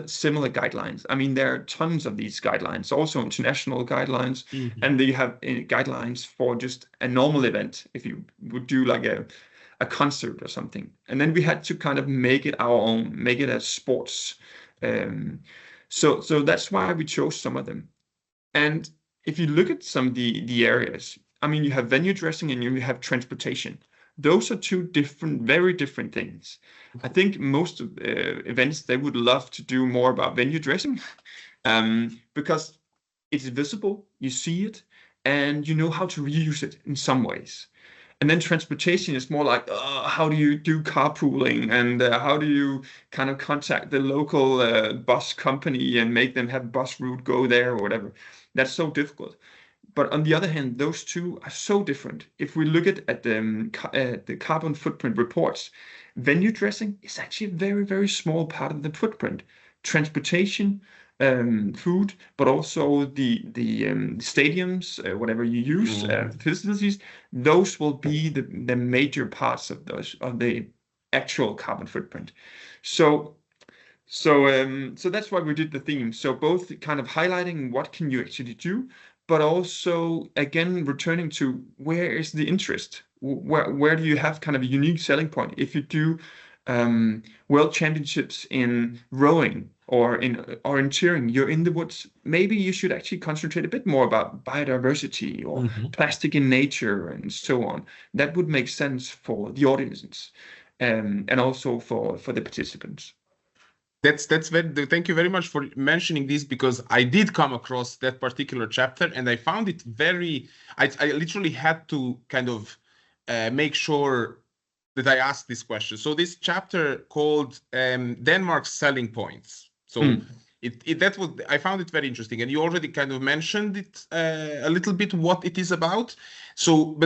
similar guidelines. I mean, there are tons of these guidelines, also international guidelines, and they have guidelines for just a normal event. If you would do like a concert or something, and then we had to kind of make it our own, make it as sports. So that's why we chose some of them. And if you look at some of the areas, I mean, you have venue dressing and you have transportation. Those are two very different things. I think most of events, they would love to do more about venue dressing because it's visible, you see it, and you know how to reuse it in some ways. And then transportation is more like, how do you do carpooling, and how do you kind of contact the local bus company and make them have bus route go there or whatever. That's so difficult. But on the other hand, those two are so different. If we look at the carbon footprint reports, venue dressing is actually a very, very small part of the footprint. Transportation, food, but also the stadiums, whatever you use, facilities, those will be the major parts of the actual carbon footprint. So that's why we did the theme. So both kind of highlighting what can you actually do, but also again returning to where is the interest, where do you have kind of a unique selling point. If you do world championships in rowing or in cheering, you're in the woods, maybe you should actually concentrate a bit more about biodiversity or plastic in nature and so on. That would make sense for the audiences and also for the participants. That's very, thank you very much for mentioning this, because I did come across that particular chapter and I found it very, I literally had to kind of make sure that I asked this question. So this chapter called Denmark's Selling Points. So I found it very interesting, and you already kind of mentioned it a little bit what it is about. So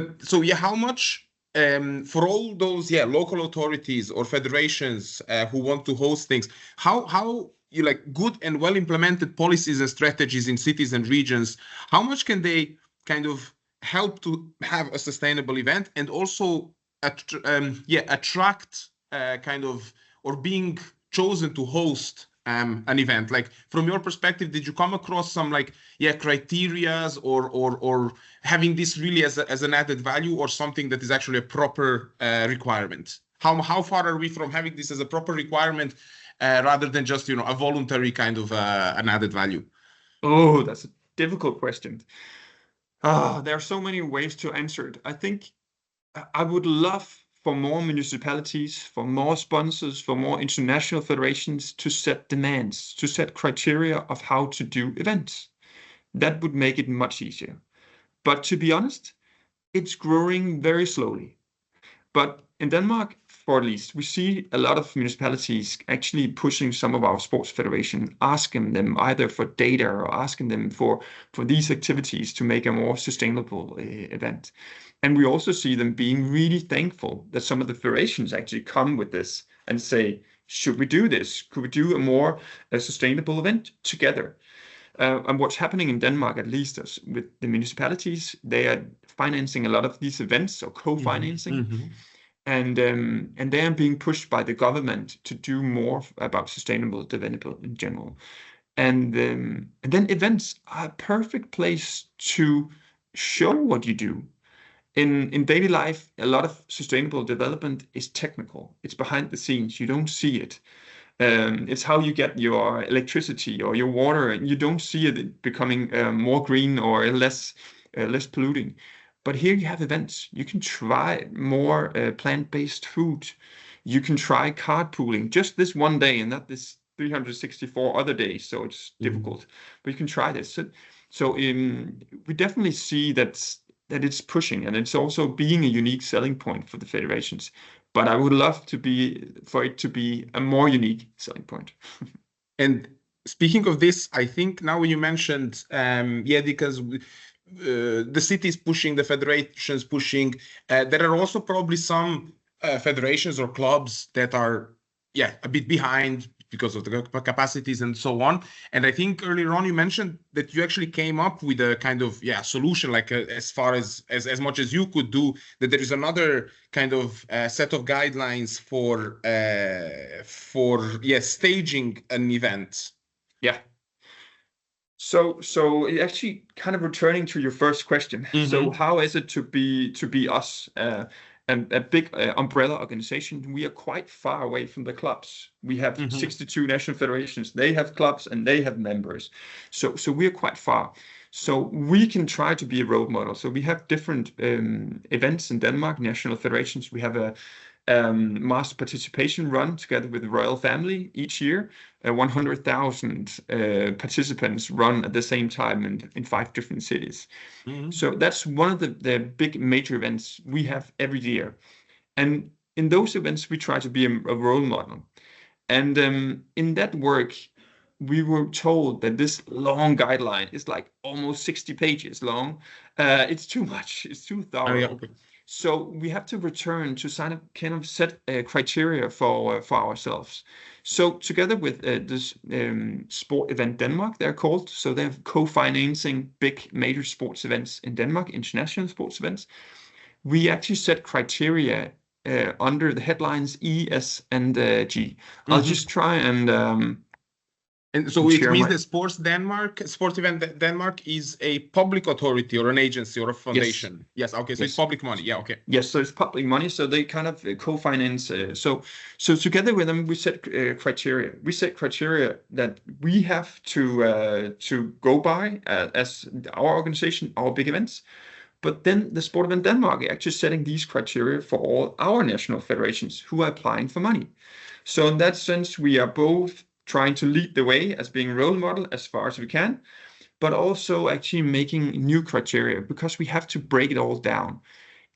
yeah, how much for all those local authorities or federations who want to host things, how you like good and well implemented policies and strategies in cities and regions, how much can they kind of help to have a sustainable event and also attract kind of, or being chosen to host an event? Like from your perspective, did you come across some like criterias or having this really as an added value, or something that is actually a proper requirement? How far are we from having this as a proper requirement rather than just a voluntary kind of an added value? Oh, that's a difficult question. There are so many ways to answer it. I think I would love for more municipalities, for more sponsors, for more international federations to set demands, to set criteria of how to do events. That would make it much easier. But to be honest, it's growing very slowly. But in Denmark, for at least, we see a lot of municipalities actually pushing some of our sports federation, asking them either for data or asking them for these activities to make a more sustainable event. And we also see them being really thankful that some of the federations actually come with this and say, should we do this? Could we do a more sustainable event together? And what's happening in Denmark, at least with the municipalities, they are financing a lot of these events, or co-financing. And they are being pushed by the government to do more about sustainable development in general. And then events are a perfect place to show what you do. In daily life, a lot of sustainable development is technical. It's behind the scenes. You don't see it. It's how you get your electricity or your water, and you don't see it becoming more green or less polluting. But here you have events. You can try more plant-based food. You can try carpooling just this one day and not this 364 other days. So it's difficult, but you can try this. So we definitely see that it's pushing, and it's also being a unique selling point for the federations. But I would love for it to be a more unique selling point. And speaking of this, I think now when you mentioned, because the cities pushing, the federations pushing, there are also probably some federations or clubs that are a bit behind because of the capacities and so on. And I think earlier on you mentioned that you actually came up with a kind of solution, like as far as much as you could do, that there is another kind of set of guidelines for staging an event. Yeah. So actually kind of returning to your first question. So how is it to be us? A big umbrella organization. We are quite far away from the clubs. We have 62 national federations. They have clubs and they have members. So we are quite far. So we can try to be a role model. So we have different events in Denmark, national federations. We have a mass participation run together with the royal family each year. 100,000 participants run at the same time in 5 different cities. So that's one of the big major events we have every year. And in those events, we try to be a role model. And in that work, we were told that this long guideline is like almost 60 pages long. It's too much. It's too thorough. Oh, yeah, okay. So we have to return to kind of set criteria for ourselves. So together with this Sport Event Denmark, they're called. So they're co-financing big major sports events in Denmark, international sports events. We actually set criteria under the headlines E, S, and G. I'll just try and so it means that Sport Event Denmark is a public authority or an agency or a foundation. Yes. Okay. So it's public money. Yeah. Okay. Yes. So it's public money. So they kind of co-finance. So together with them, we set criteria. We set criteria that we have to go by as our organization, our big events. But then the Sport Event Denmark are actually setting these criteria for all our national federations who are applying for money. So in that sense, we are both trying to lead the way as being a role model as far as we can, but also actually making new criteria because we have to break it all down.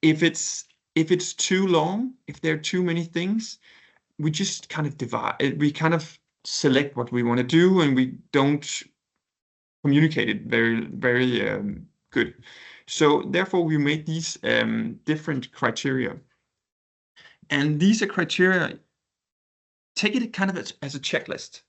If it's too long, if there are too many things, we just kind of divide. We kind of select what we want to do, and we don't communicate it very, very good. So therefore, we made these different criteria, and these are criteria. Take it kind of as a checklist,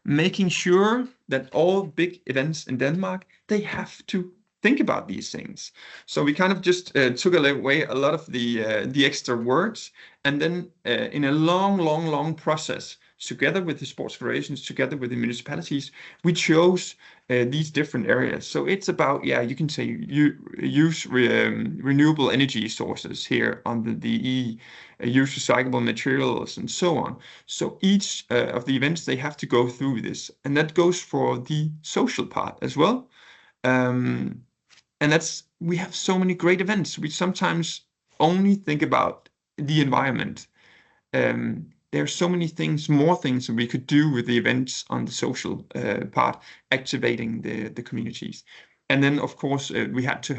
making sure that all big events in Denmark, they have to think about these things. So we kind of just took away a lot of the extra words, and then in a long process, together with the sports federations, together with the municipalities, we chose these different areas. So it's about, you can say you use renewable energy sources here under the E, use recyclable materials and so on. So each of the events, they have to go through this, and that goes for the social part as well. And we have so many great events. We sometimes only think about the environment. There are so many things, more things that we could do with the events on the social part, activating the communities. And then, of course, we had to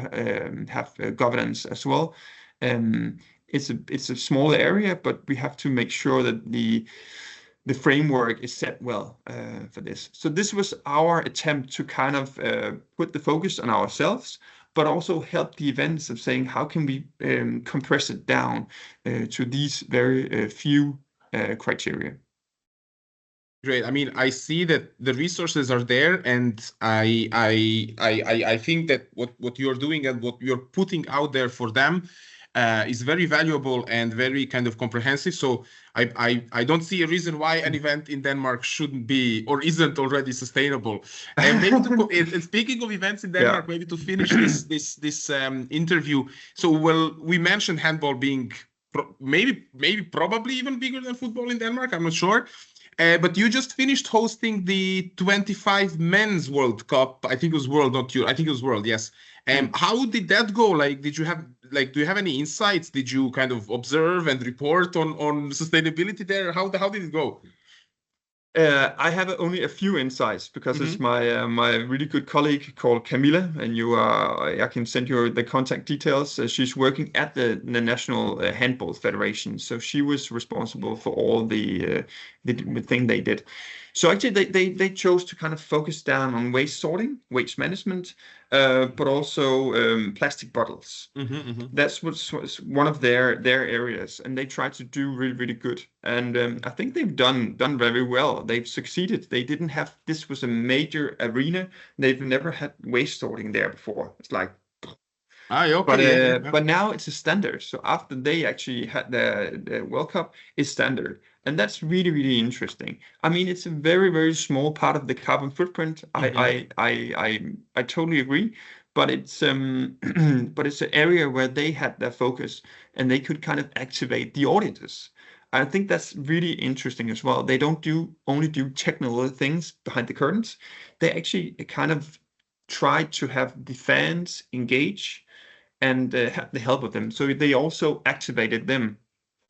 have governance as well. It's a small area, but we have to make sure that the framework is set well for this. So this was our attempt to kind of put the focus on ourselves, but also help the events of saying, how can we compress it down to these very few criteria. Great. I mean, I see that the resources are there, and I think that what you're doing and what you're putting out there for them is very valuable and very kind of comprehensive. So I don't see a reason why an event in Denmark shouldn't be or isn't already sustainable. And maybe speaking of events in Denmark, maybe to finish this interview. So we mentioned handball being probably even bigger than football in Denmark. I'm not sure. But you just finished hosting the 25 Men's World Cup. I think it was World, not you. I think it was World, yes. How did that go? Like, do you have any insights? Did you kind of observe and report on sustainability there? How did it go? I have only a few insights because it's my really good colleague called Camilla, and I can send you the contact details. She's working at the National Handball Federation, so she was responsible for all the thing they did. So actually, they chose to kind of focus down on waste sorting, waste management, but also plastic bottles. That's what's one of their areas, and they tried to do really good. And I think they've done very well. They've succeeded. They didn't have, this was a major arena. They've never had waste sorting there before. It's like, okay. But now it's a standard. So after they actually had the World Cup, it's standard. And that's really interesting. I mean, it's a very small part of the carbon footprint. I totally agree. But it's an area where they had their focus, and they could kind of activate the audiences. I think that's really interesting as well. They don't only do technical things behind the curtains. They actually kind of tried to have the fans engage and have the help of them. So they also activated them.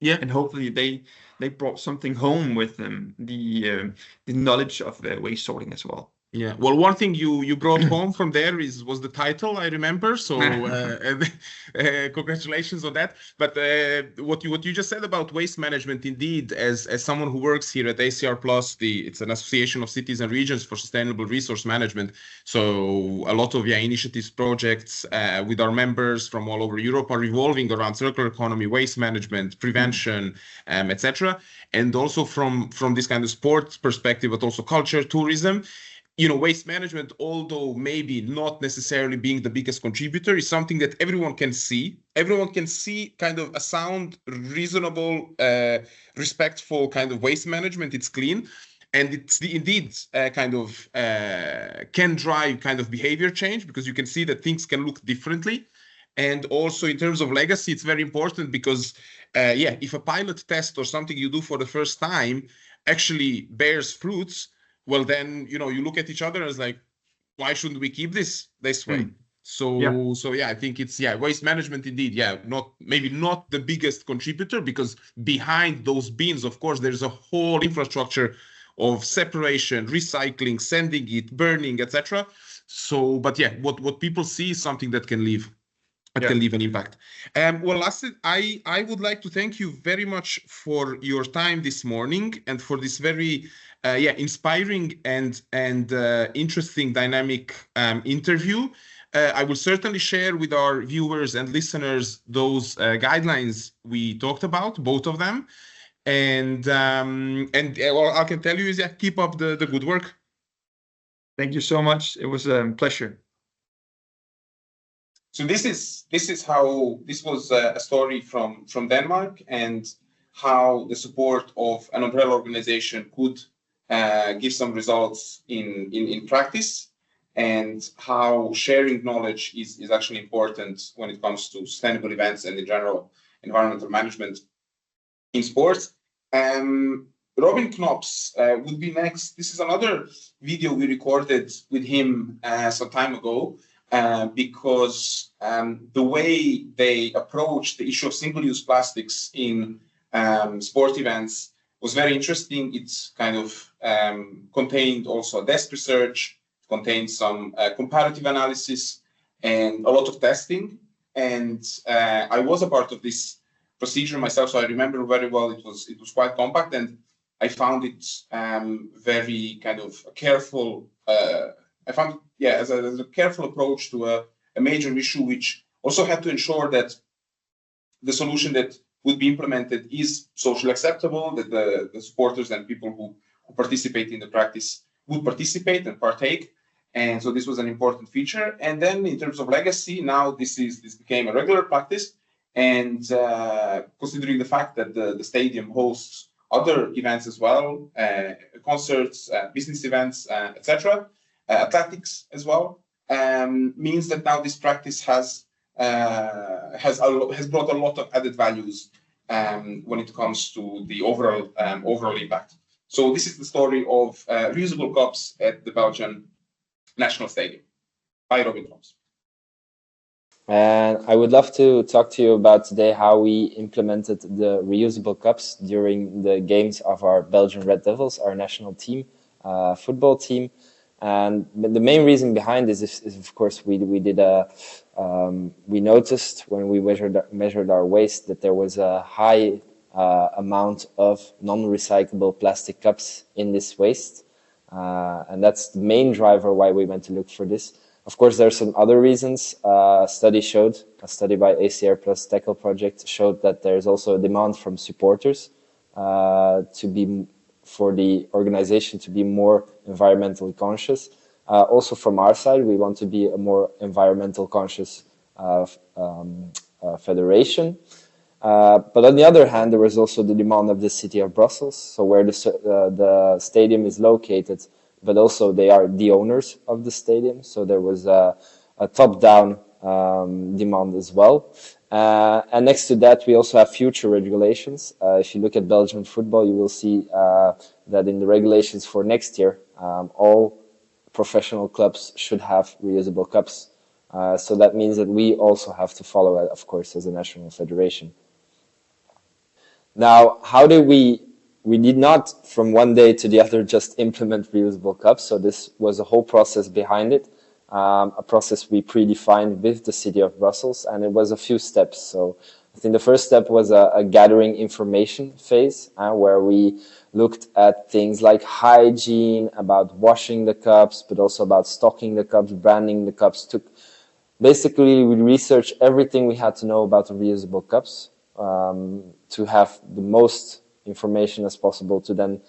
Yeah. And hopefully they brought something home with them, the knowledge of waste sorting as well. Yeah. Well, one thing you brought home from there was the title, I remember. So congratulations on that. But what you just said about waste management, indeed, as someone who works here at ACR Plus, it's an association of cities and regions for sustainable resource management. So a lot of initiatives, projects with our members from all over Europe are revolving around circular economy, waste management, prevention, etc. And also from this kind of sports perspective, but also culture, tourism. Waste management, although maybe not necessarily being the biggest contributor, is something that everyone can see. Everyone can see kind of a sound, reasonable, respectful kind of waste management. It's clean. And it's indeed kind of can drive kind of behavior change, because you can see that things can look differently. And also in terms of legacy, it's very important because, if a pilot test or something you do for the first time actually bears fruits, well, then, you look at each other as like, why shouldn't we keep this way? So I think it's, waste management indeed. Maybe not the biggest contributor, because behind those bins, of course, there's a whole infrastructure of separation, recycling, sending it, burning, etc. So, but what people see is something that can leave. Can leave an impact. Well, Lasse, I would like to thank you very much for your time this morning and for this very inspiring and interesting dynamic interview. I will certainly share with our viewers and listeners those guidelines we talked about, both of them. And all I can tell you is keep up the good work. Thank you so much. It was a pleasure. So this was a story from Denmark, and how the support of an umbrella organization could give some results in practice, and how sharing knowledge is actually important when it comes to sustainable events and in general environmental management in sports. Robin Cnops would be next. This is another video we recorded with him some time ago. Because the way they approach the issue of single-use plastics in sport events was very interesting. It's kind of contained also desk research, contained some comparative analysis, and a lot of testing. And I was a part of this procedure myself, so I remember very well. It was quite compact, and I found it very kind of careful. I found as a careful approach to a major issue, which also had to ensure that the solution that would be implemented is socially acceptable, that the supporters and people who participate in the practice would participate and partake. And so this was an important feature. And then in terms of legacy, now this became a regular practice. And considering the fact that the stadium hosts other events as well, concerts, business events, etc., athletics as well, means that now this practice has brought a lot of added values when it comes to the overall impact. So this is the story of reusable cups at the Belgian National Stadium by Robin Cnops. And I would love to talk to you about today how we implemented the reusable cups during the games of our Belgian Red Devils, our national team, football team. And the main reason behind this is of course, we noticed when we measured our waste that there was a high amount of non-recyclable plastic cups in this waste. And that's the main driver why we went to look for this. Of course, there are some other reasons. A study by ACR Plus Tackle Project showed that there's also a demand from supporters for the organization to be more environmentally conscious. Also from our side, we want to be a more environmental conscious federation. But on the other hand, there was also the demand of the city of Brussels, so where the stadium is located, but also they are the owners of the stadium. So there was a top-down demand as well. And next to that, we also have future regulations. If you look at Belgian football, you will see that in the regulations for next year, all professional clubs should have reusable cups. So that means that we also have to follow it, of course, as a national federation. Now, how did we did not from one day to the other just implement reusable cups. So this was a whole process behind it, a process we predefined with the city of Brussels, and it was a few steps. So I think the first step was a gathering information phase, where we looked at things like hygiene, about washing the cups, but also about stocking the cups, branding the cups. Basically, we researched everything we had to know about the reusable cups to have the most information as possible to then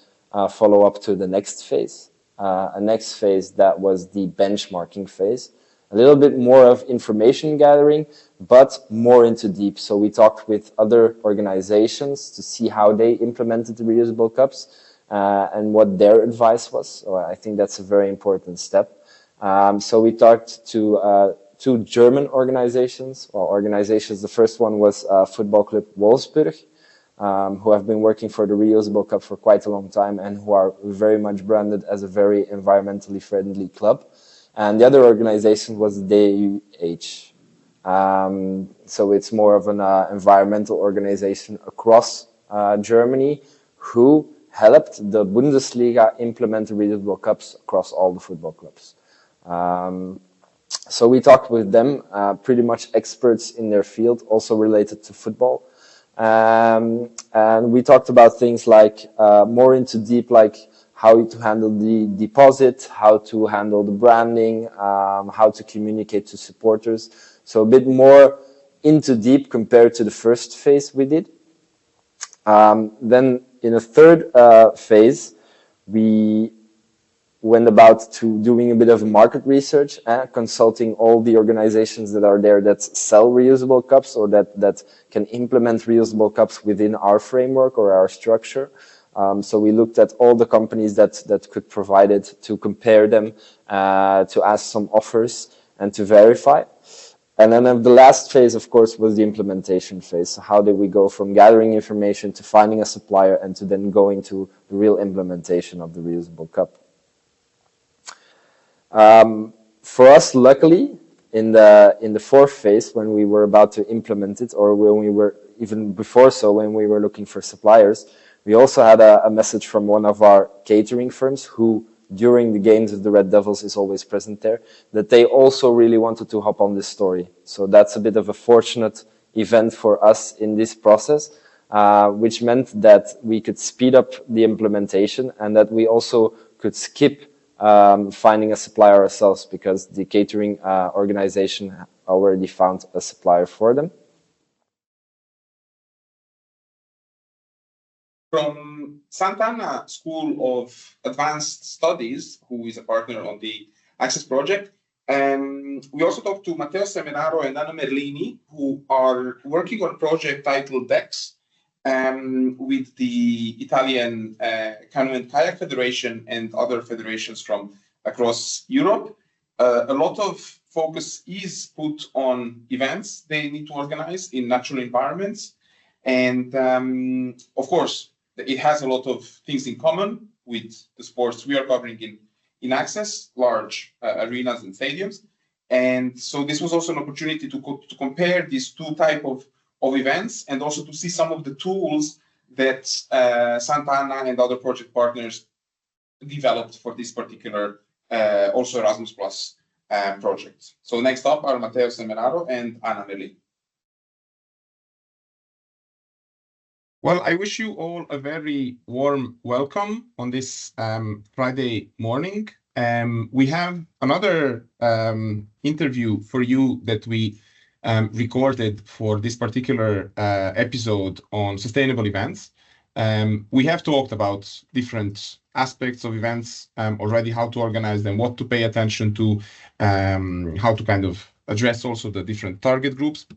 follow up to the next phase. A next phase that was the benchmarking phase. A little bit more of information gathering, but more into deep. So we talked with other organizations to see how they implemented the reusable cups and what their advice was. So I think that's a very important step. So we talked to two German organizations. Well, organizations, the first one was Football Club Wolfsburg, who have been working for the reusable cup for quite a long time and who are very much branded as a very environmentally friendly club. And the other organization was DUH. So it's more of an environmental organization across Germany who helped the Bundesliga implement the reusable cups across all the football clubs. So we talked with them, pretty much experts in their field, also related to football. And we talked about things like more into deep, like how to handle the deposit, how to handle the branding, how to communicate to supporters. So a bit more into deep compared to the first phase we did. Then in a third phase, we went about to doing a bit of market research, consulting all the organizations that are there that sell reusable cups or that can implement reusable cups within our framework or our structure. So we looked at all the companies that could provide it, to compare them, to ask some offers and to verify. And then the last phase, of course, was the implementation phase. So how did we go from gathering information to finding a supplier and to then going to the real implementation of the reusable cup? For us, luckily, in the fourth phase, when we were about to implement it, or when we were even before so, when we were looking for suppliers, we also had a message from one of our catering firms who, during the games of the Red Devils, is always present there, that they also really wanted to hop on this story. So that's a bit of a fortunate event for us in this process, which meant that we could speed up the implementation and that we also could skip finding a supplier ourselves, because the catering organization already found a supplier for them. From Sant'Anna School of Advanced Studies, who is a partner on the Access project, we also talked to Matteo Semeraro and Anna Merlini, who are working on a project titled DEX with the Italian Canoe and Kayak Federation and other federations from across Europe. A lot of focus is put on events they need to organize in natural environments. And of course, it has a lot of things in common with the sports we are covering in Access, large arenas and stadiums. And so this was also an opportunity to compare these two types of events, and also to see some of the tools that Sant'Anna and other project partners developed for this particular also Erasmus Plus project. So next up are Matteo Semeraro and Anna Merlini. Well, I wish you all a very warm welcome on this Friday morning. We have another interview for you that we recorded for this particular episode on sustainable events. We have talked about different aspects of events already, how to organize them, what to pay attention to, how to kind of address also the different target groups.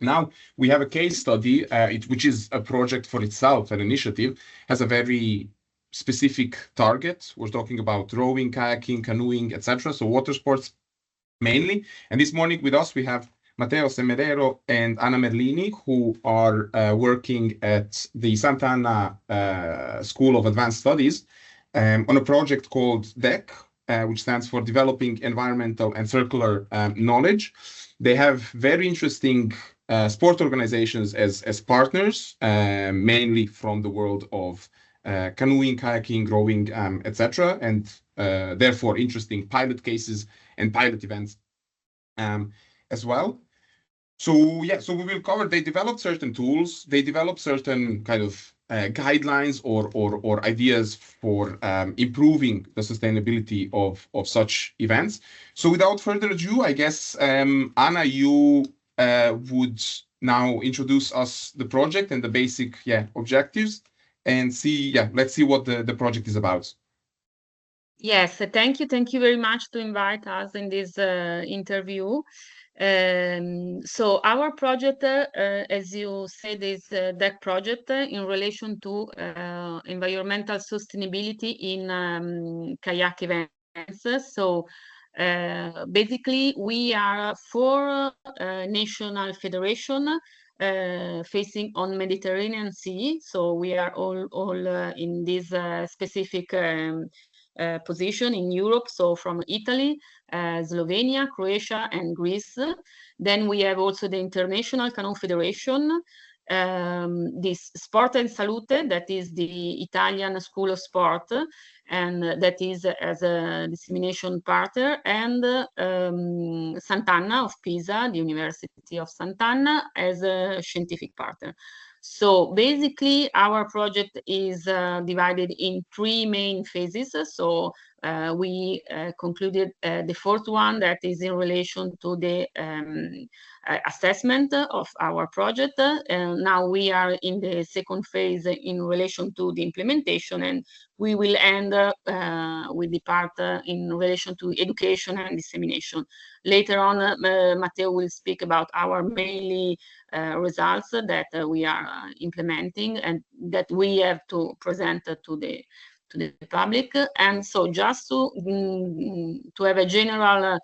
Now we have a case study, which is a project for itself, an initiative, has a very specific target. We're talking about rowing, kayaking, canoeing, etc. So water sports mainly. And this morning with us, we have Matteo Semeraro and Anna Merlini, who are working at the Sant'Anna School of Advanced Studies on a project called DEC, which stands for Developing Environmental and Circular Knowledge. They have very interesting sport organizations as partners, mainly from the world of canoeing, kayaking, rowing, etc., and therefore interesting pilot cases and pilot events as well. So yeah, so we will cover. They develop certain tools. They develop certain kind of guidelines or ideas for improving the sustainability of such events. So without further ado, I guess Anna, you would now introduce us the project and the basic objectives, and let's see what the project is about. Yes, thank you very much to invite us in this interview. So our project, as you said, is DEC project in relation to environmental sustainability in kayak events. So basically, we are 4 national federation facing on Mediterranean Sea. So we are all in this specific position in Europe, so from Italy, Slovenia, Croatia, and Greece. Then we have also the International Canoe Federation, this Sport and Salute, that is the Italian School of Sport, and that is as a dissemination partner, and Sant'Anna of Pisa, the University of Sant'Anna, as a scientific partner. So basically, our project is divided in 3 main phases. So we concluded the 4th one, that is in relation to the assessment of our project. Now we are in the 2nd phase in relation to the implementation, and we will end with the part in relation to education and dissemination. Later on, Matteo will speak about our mainly results that we are implementing and that we have to present to the public. And so just to have a general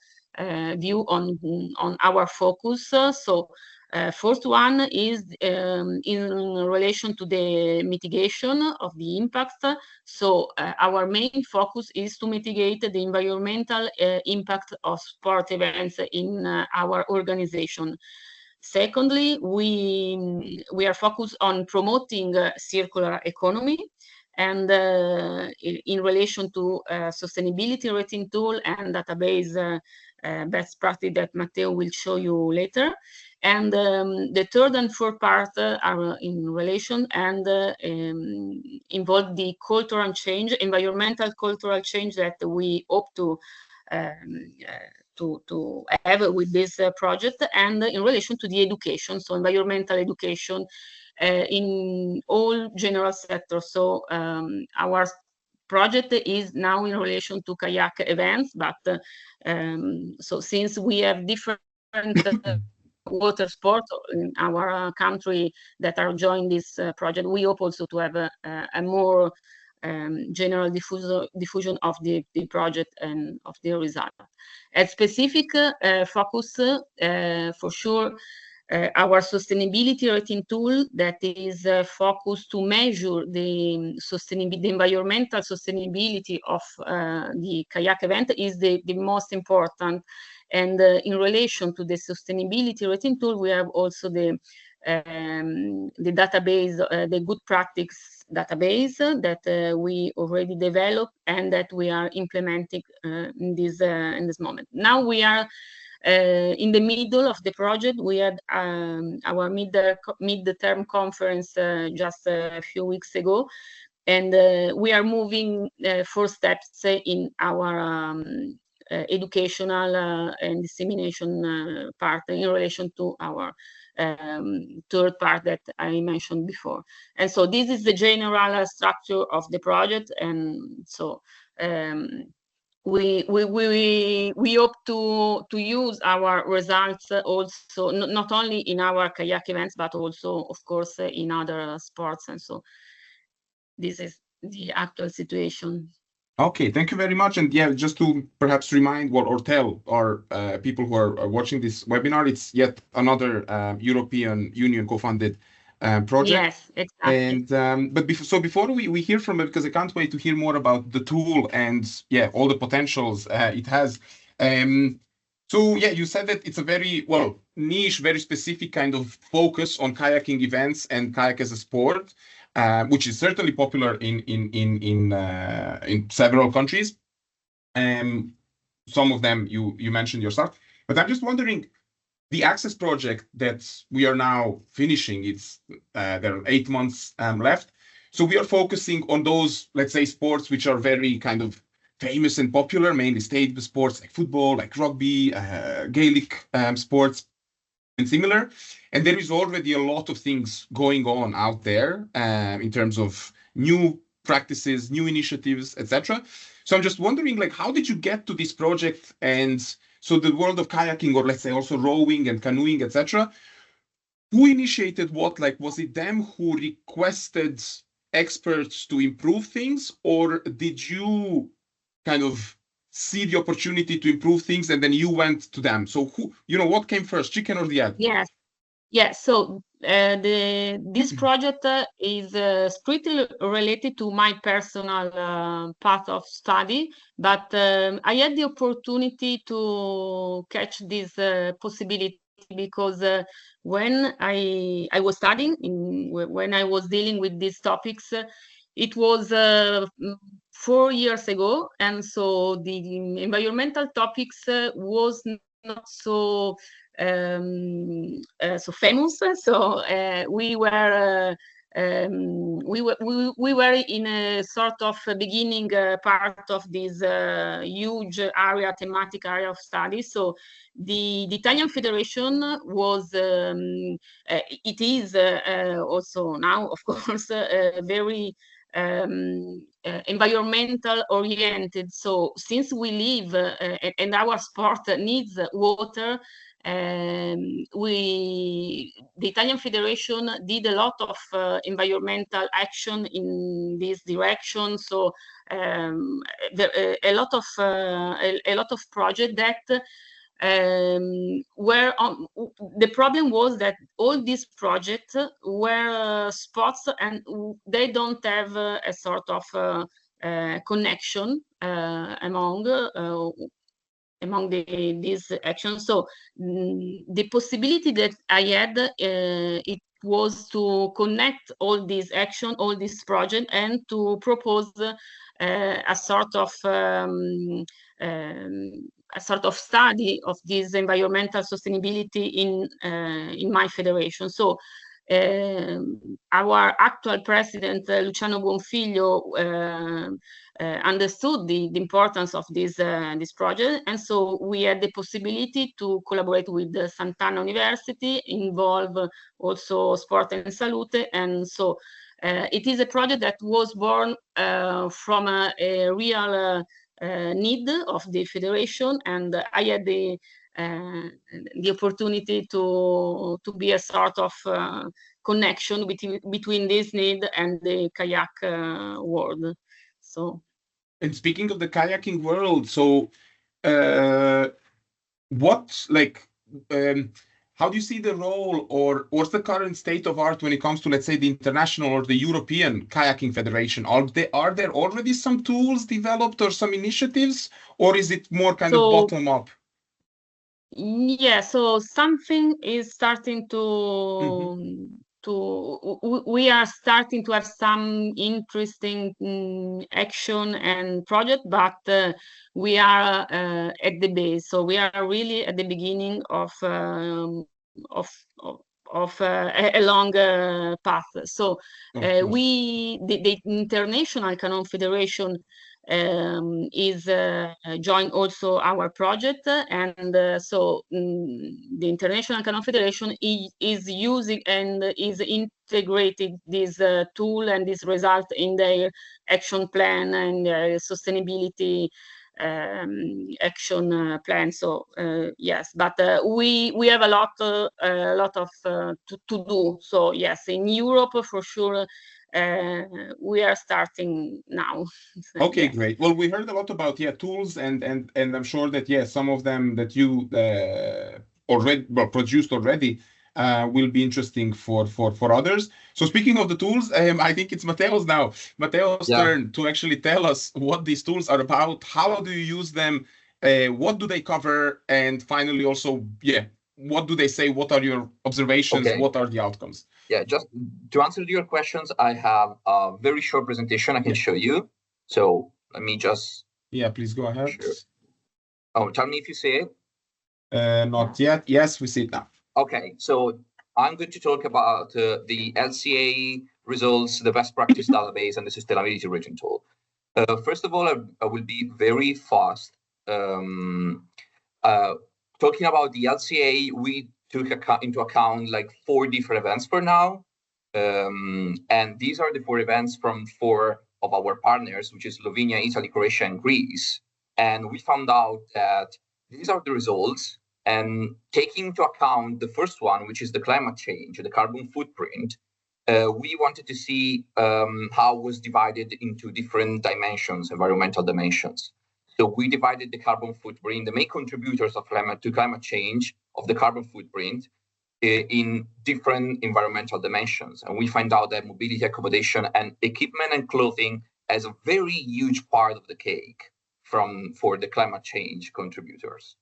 view on our focus. So first one is in relation to the mitigation of the impact. So our main focus is to mitigate the environmental impact of sport events in our organization. Secondly, we are focused on promoting circular economy, and in relation to sustainability rating tool and database best practice that Matteo will show you later. And the 3rd and 4th part are in relation and involve the cultural change, environmental cultural change that we hope to have with this project, and in relation to the education, so environmental education in all general sectors. So our project is now in relation to kayak events, but so since we have different water sports in our country that are joining this project, we hope also to have a more general diffusion of the project and of the result. A specific focus, for sure, our sustainability rating tool that is focused to measure the environmental sustainability of the kayak event is the most important. And in relation to the sustainability rating tool, we have also the database, the good practice database that we already developed and that we are implementing in this moment. Now we are in the middle of the project. We had our mid-term conference just a few weeks ago, and we are moving 4 steps in our educational and dissemination part in relation to our 3rd part that I mentioned before. And so this is the general structure of the project, and so we hope to use our results also not only in our kayak events but also, of course, in other sports. And so this is the actual situation. Okay, thank you very much. And just to perhaps remind or tell our people who are watching this webinar, it's yet another European Union co-funded project. Yes, exactly. And but before we hear from it, because I can't wait to hear more about the tool and all the potentials it has. So you said that it's a very niche, very specific kind of focus on kayaking events and kayak as a sport, which is certainly popular in several countries. Some of them you mentioned yourself, but I'm just wondering, the Access project that we are now finishing, there are 8 months left. So we are focusing on those, let's say, sports which are very kind of famous and popular, mainly state sports like football, like rugby, Gaelic sports, and similar. And there is already a lot of things going on out there in terms of new practices, new initiatives, etc. So I'm just wondering, like, how did you get to this project? And so the world of kayaking, or let's say also rowing and canoeing, etc. Who initiated what? Like, was it them who requested experts to improve things, or did you kind of see the opportunity to improve things and then you went to them? So what came first, chicken or the egg? Yes. Yeah, so this project is strictly related to my personal path of study, but I had the opportunity to catch this possibility because when I was studying, when I was dealing with these topics, it was 4 years ago, and so the environmental topics was not so so famous. So we were in a sort of beginning part of this huge thematic area of study. So the Italian Federation was, it is also now, of course, very environmental oriented. So since we live and our sport needs water, the Italian Federation did a lot of environmental action in this direction. So a lot of projects that where the problem was that all these projects were spots and they don't have a sort of connection among these actions. So the possibility that I had, it was to connect all these actions, all these projects, and to propose a sort of study of this environmental sustainability in my federation. So our actual president, Luciano Bonfiglio, understood the importance of this project, and so we had the possibility to collaborate with the Sant'Anna University, involve also Sport and Salute, and so it is a project that was born from a real need of the federation, and I had the opportunity to be a sort of connection between this need and the kayak world. So, and speaking of the kayaking world, so how do you see the role, or what's the current state of art when it comes to, let's say, the international or the European Kayaking Federation? Are there already some tools developed or some initiatives, or is it more kind of bottom up? Yeah, so something is starting to we are starting to have some interesting action and project, but we are at the base. So we are really at the beginning of a long path. So the International Canoe Federation is joined also our project, and so the International Canoe Federation is using and is integrating this tool and this result in their action plan and sustainability action plan. So yes, but we have a lot of to do. So yes, in Europe for sure. We are starting now. Okay, yes. Great. Well, we heard a lot about tools, and I'm sure that some of them that you produced already will be interesting for others. So speaking of the tools, I think it's Matteo's now. Matteo's turn to actually tell us what these tools are about. How do you use them? What do they cover? And finally, also, what do they say? What are your observations? Okay. What are the outcomes? Yeah, just to answer your questions, I have a very short presentation I can show you. So let me just... Yeah, please go ahead. Sure. Oh, tell me if you see it. Not yet. Yes, we see it now. Okay, so I'm going to talk about the LCA results, the best practice database, and the sustainability rating tool. First of all, I will be very fast. Talking about the LCA, we took into account like 4 different events for now. And these are the 4 events from 4 of our partners, which is Slovenia, Italy, Croatia, and Greece. And we found out that these are the results. And taking into account the first one, which is the climate change, the carbon footprint, we wanted to see how it was divided into different dimensions, environmental dimensions. So we divided the carbon footprint, the main contributors of climate change, of the carbon footprint, in different environmental dimensions. And we find out that mobility, accommodation, and equipment and clothing has a very huge part of the cake for the climate change contributors.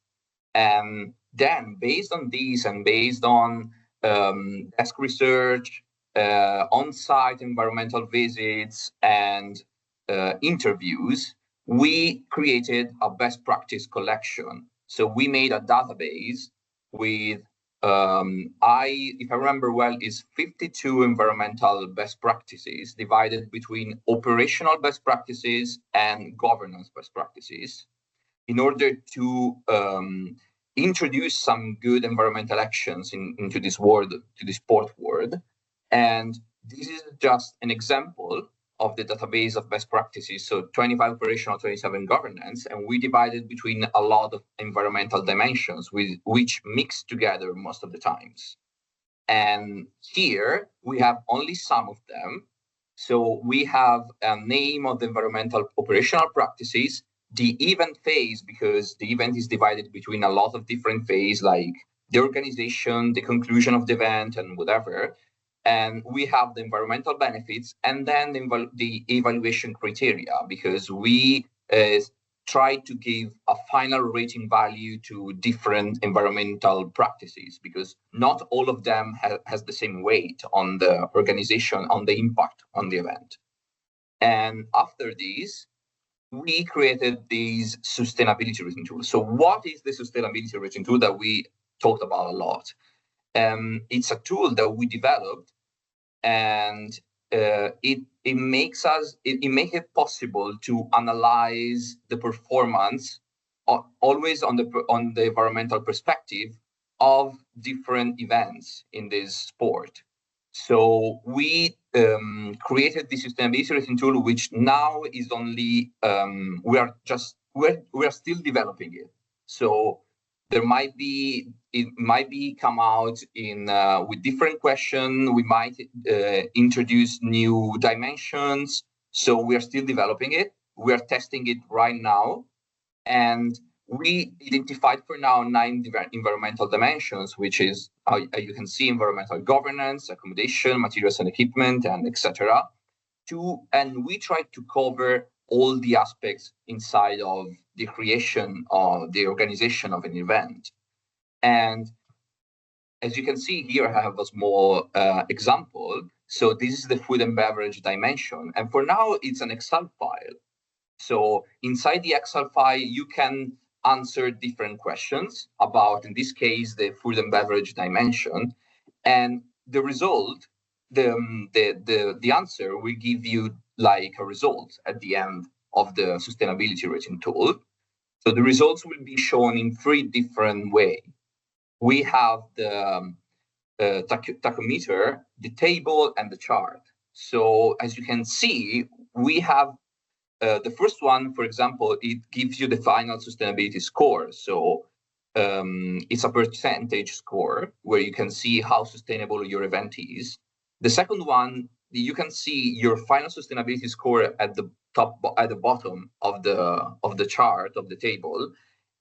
And then based on these and based on desk research, on-site environmental visits, and interviews, we created a best practice collection. So we made a database with, if I remember well, is 52 environmental best practices divided between operational best practices and governance best practices, in order to introduce some good environmental actions into this world, to the sport world. And this is just an example of the database of best practices. So 25 operational, 27 governance, and we divided between a lot of environmental dimensions, which mix together most of the times. And here we have only some of them. So we have a name of the environmental operational practices, the event phase, because the event is divided between a lot of different phases, like the organization, the conclusion of the event, and whatever. And we have the environmental benefits, and then the evaluation criteria, because we try to give a final rating value to different environmental practices, because not all of them has the same weight on the organization, on the impact on the event. And after this, we created these sustainability rating tools. So what is the sustainability rating tool that we talked about a lot? It's a tool that we developed, and it makes it possible to analyze the performance always on the environmental perspective of different events in this sport. So we created the sustainability rating tool, which now is only we are still developing it. So it might be come out in with different questions. We might introduce new dimensions. So we are still developing it. We are testing it right now, and we identified for now 9 environmental dimensions, which is you can see environmental governance, accommodation, materials and equipment, and etc. And we tried to cover all the aspects inside of the creation of the organization of an event. And as you can see here, I have a small example. So this is the food and beverage dimension. And for now, it's an Excel file. So inside the Excel file, you can answer different questions about, in this case, the food and beverage dimension. And the result, the answer will give you like a result at the end of the sustainability rating tool. So the results will be shown in 3 different ways. We have the tachometer, the table, and the chart. So as you can see, we have the first one, for example, it gives you the final sustainability score. So it's a percentage score where you can see how sustainable your event is. The second one, you can see your final sustainability score at the bottom of the chart, of the table.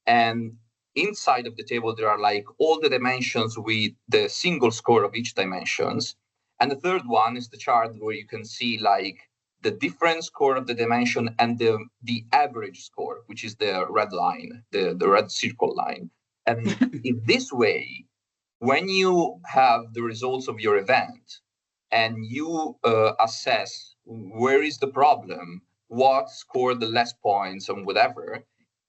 And inside of the table, there are like all the dimensions with the single score of each dimensions. And the third one is the chart where you can see like the different score of the dimension and the average score, which is the red line, the red circle line. And in this way, when you have the results of your event and you assess where is the problem, what scored the less points and whatever,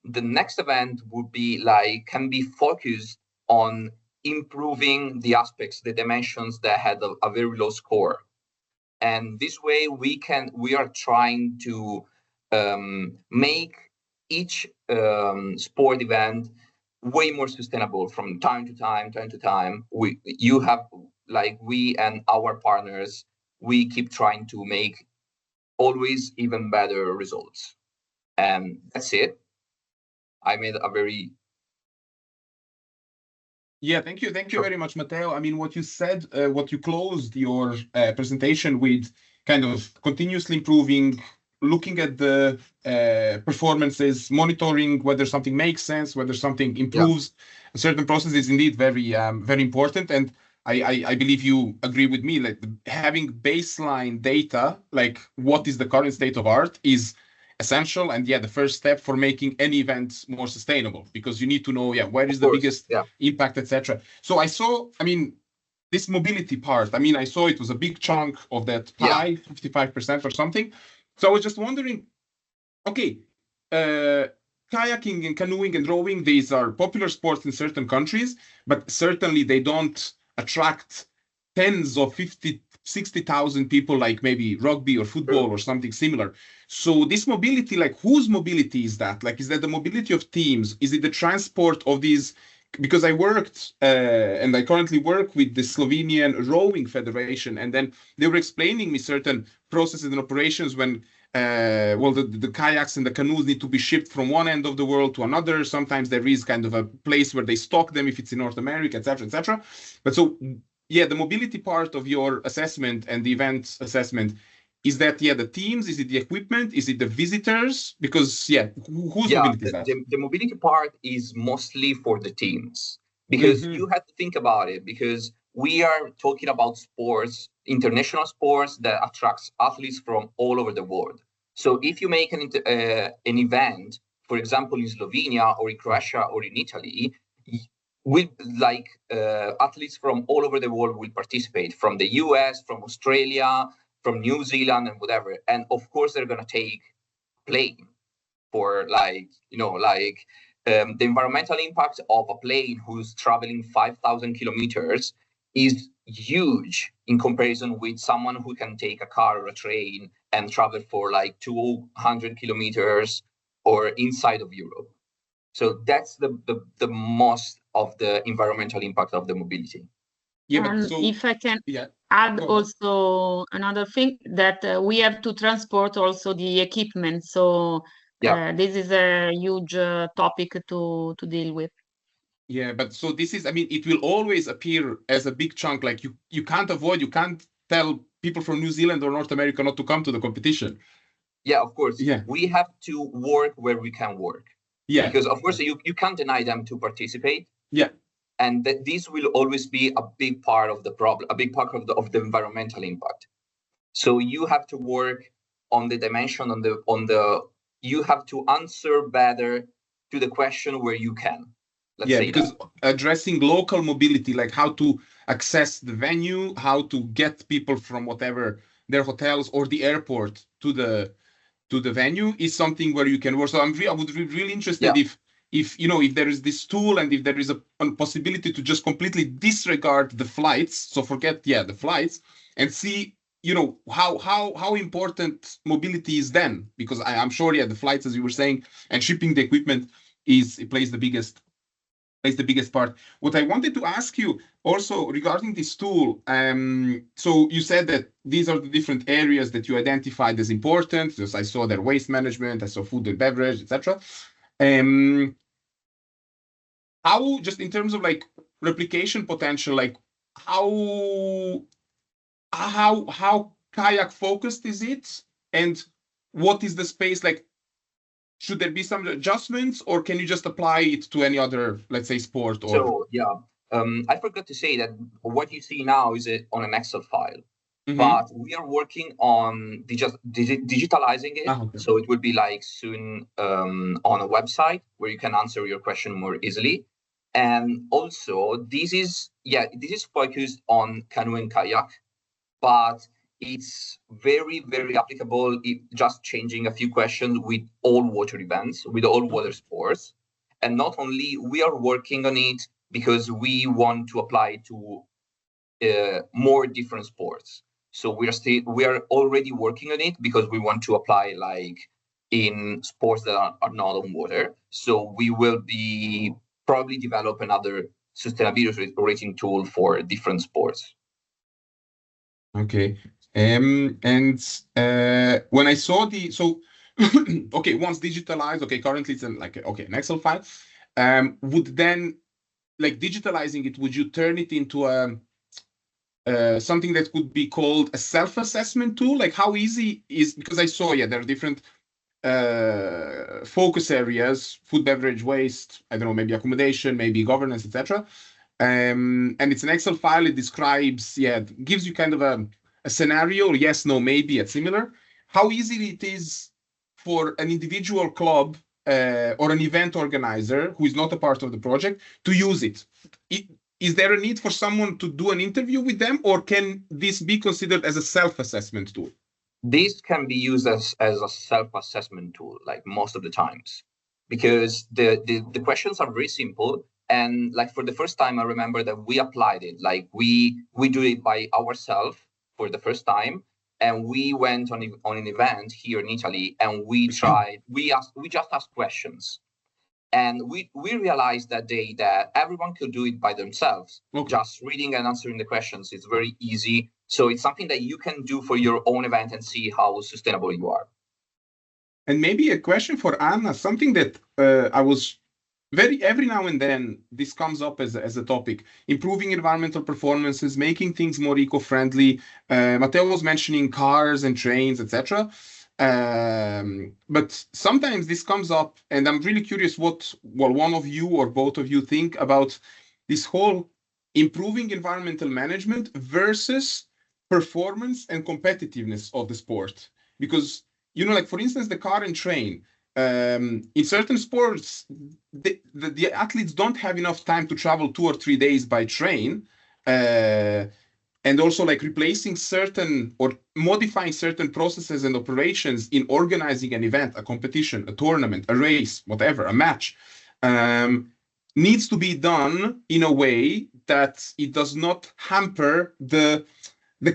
the next event would be like, can be focused on improving the aspects, the dimensions that had a very low score. And this way we are trying to make each sport event way more sustainable from time to time. We and our partners, we keep trying to make always even better results. And that's it. I made a very... Yeah, thank you very much, Matteo. I mean, what you said, what you closed your presentation with, kind of continuously improving, looking at the performances, monitoring whether something makes sense, whether something improves a certain process is indeed very important. And I believe you agree with me, like having baseline data, like what is the current state of art, is essential, and the first step for making any event more sustainable, because you need to know where is the biggest impact, etc. So I saw, I mean, this mobility part, I mean, I saw it was a big chunk of that pie, 55% or something. So I was just wondering, okay, kayaking and canoeing and rowing, these are popular sports in certain countries, but certainly they don't attract tens of 60,000 people like maybe rugby or football or something similar. So this mobility, like whose mobility is that? Like, is that the mobility of teams? Is it the transport of these? Because I worked and I currently work with the Slovenian Rowing Federation, and then they were explaining me certain processes and operations when the kayaks and the canoes need to be shipped from one end of the world to another. Sometimes there is kind of a place where they stock them if it's in North America, etc., etc. But so the mobility part of your assessment and the event assessment, is that the teams? Is it the equipment? Is it the visitors? Because whose mobility is that? The mobility part is mostly for the teams, because you have to think about it, because we are talking about sports, international sports that attracts athletes from all over the world. So if you make an event, for example, in Slovenia or in Croatia or in Italy, with athletes from all over the world will participate, from the US, from Australia, from New Zealand and whatever. And of course, they're going to take plane for the environmental impact of a plane who's traveling 5,000 kilometers is huge in comparison with someone who can take a car or a train and travel for like 200 kilometers or inside of Europe. So that's the most of the environmental impact of the mobility. If I can add also another thing, that we have to transport also the equipment. So this is a huge topic to deal with. Yeah, but so this is, I mean, it will always appear as a big chunk. Like you can't avoid, you can't tell people from New Zealand or North America not to come to the competition. Yeah, of course. Yeah. We have to work where we can work. Yeah. Because of course you can't deny them to participate. Yeah. And that this will always be a big part of the problem, a big part of the environmental impact. So you have to work on the dimension, you have to answer better to the question where you can. Because addressing local mobility, like how to access the venue, how to get people from whatever their hotels or the airport to the venue is something where you can work. So I would be really interested if there is this tool and if there is a possibility to just completely disregard the flights, so forget the flights, and see how important mobility is then, because I'm sure the flights, as you were saying, and shipping the equipment plays the biggest part. What I wanted to ask you also regarding this tool, so you said that these are the different areas that you identified as important. Just I saw their waste management, I saw food and beverage, etc. How, just in terms of like replication potential, like how kayak focused is it, and what is the space like? should there be some adjustments, or can you just apply it to any other, let's say, sport? Or so yeah, I forgot to say that what you see now is on an Excel file. But we are working on digitalizing it. Okay. So it will be like soon on a website where you can answer your question more easily. And also this is focused on canoe and kayak, but it's very, very applicable if just changing a few questions with all water events, with all water sports. And not only we are working on it because we want to apply to more different sports. So we are already working on it because we want to apply like in sports that are not on water. So we will be probably develop another sustainability rating tool for different sports. Okay. And when I saw okay, once digitalized, okay, currently it's an Excel file. Would then, like, digitalizing it, would you turn it into something that could be called a self-assessment tool? Like, how easy is, because I saw, there are different focus areas: food, beverage, waste, I don't know, maybe accommodation, maybe governance, etc. And it's an Excel file. It describes, it gives you kind of a scenario, yes, no, maybe, it's similar. How easy it is for an individual club or an event organizer who is not a part of the project to use it? Is there a need for someone to do an interview with them, or can this be considered as a self-assessment tool? This can be used as a self-assessment tool, like most of the times, because the questions are very simple. And like for the first time, I remember that we applied it, like we do it by ourselves for the first time. And we went on an event here in Italy, and we just asked questions. And we realized that day that everyone could do it by themselves. Okay. Just reading and answering the questions is very easy. So it's something that you can do for your own event and see how sustainable you are. And maybe a question for Anna, something that I was every now and then this comes up as a topic: improving environmental performances, making things more eco-friendly. Matteo was mentioning cars and trains, etc. But sometimes this comes up, and I'm really curious what one of you or both of you think about this whole improving environmental management versus performance and competitiveness of the sport. Because, like, for instance, the car and train, in certain sports, the athletes don't have enough time to travel 2 or 3 days by train. And also, like, replacing certain or modifying certain processes and operations in organizing an event, a competition, a tournament, a race, whatever, a match, needs to be done in a way that it does not hamper the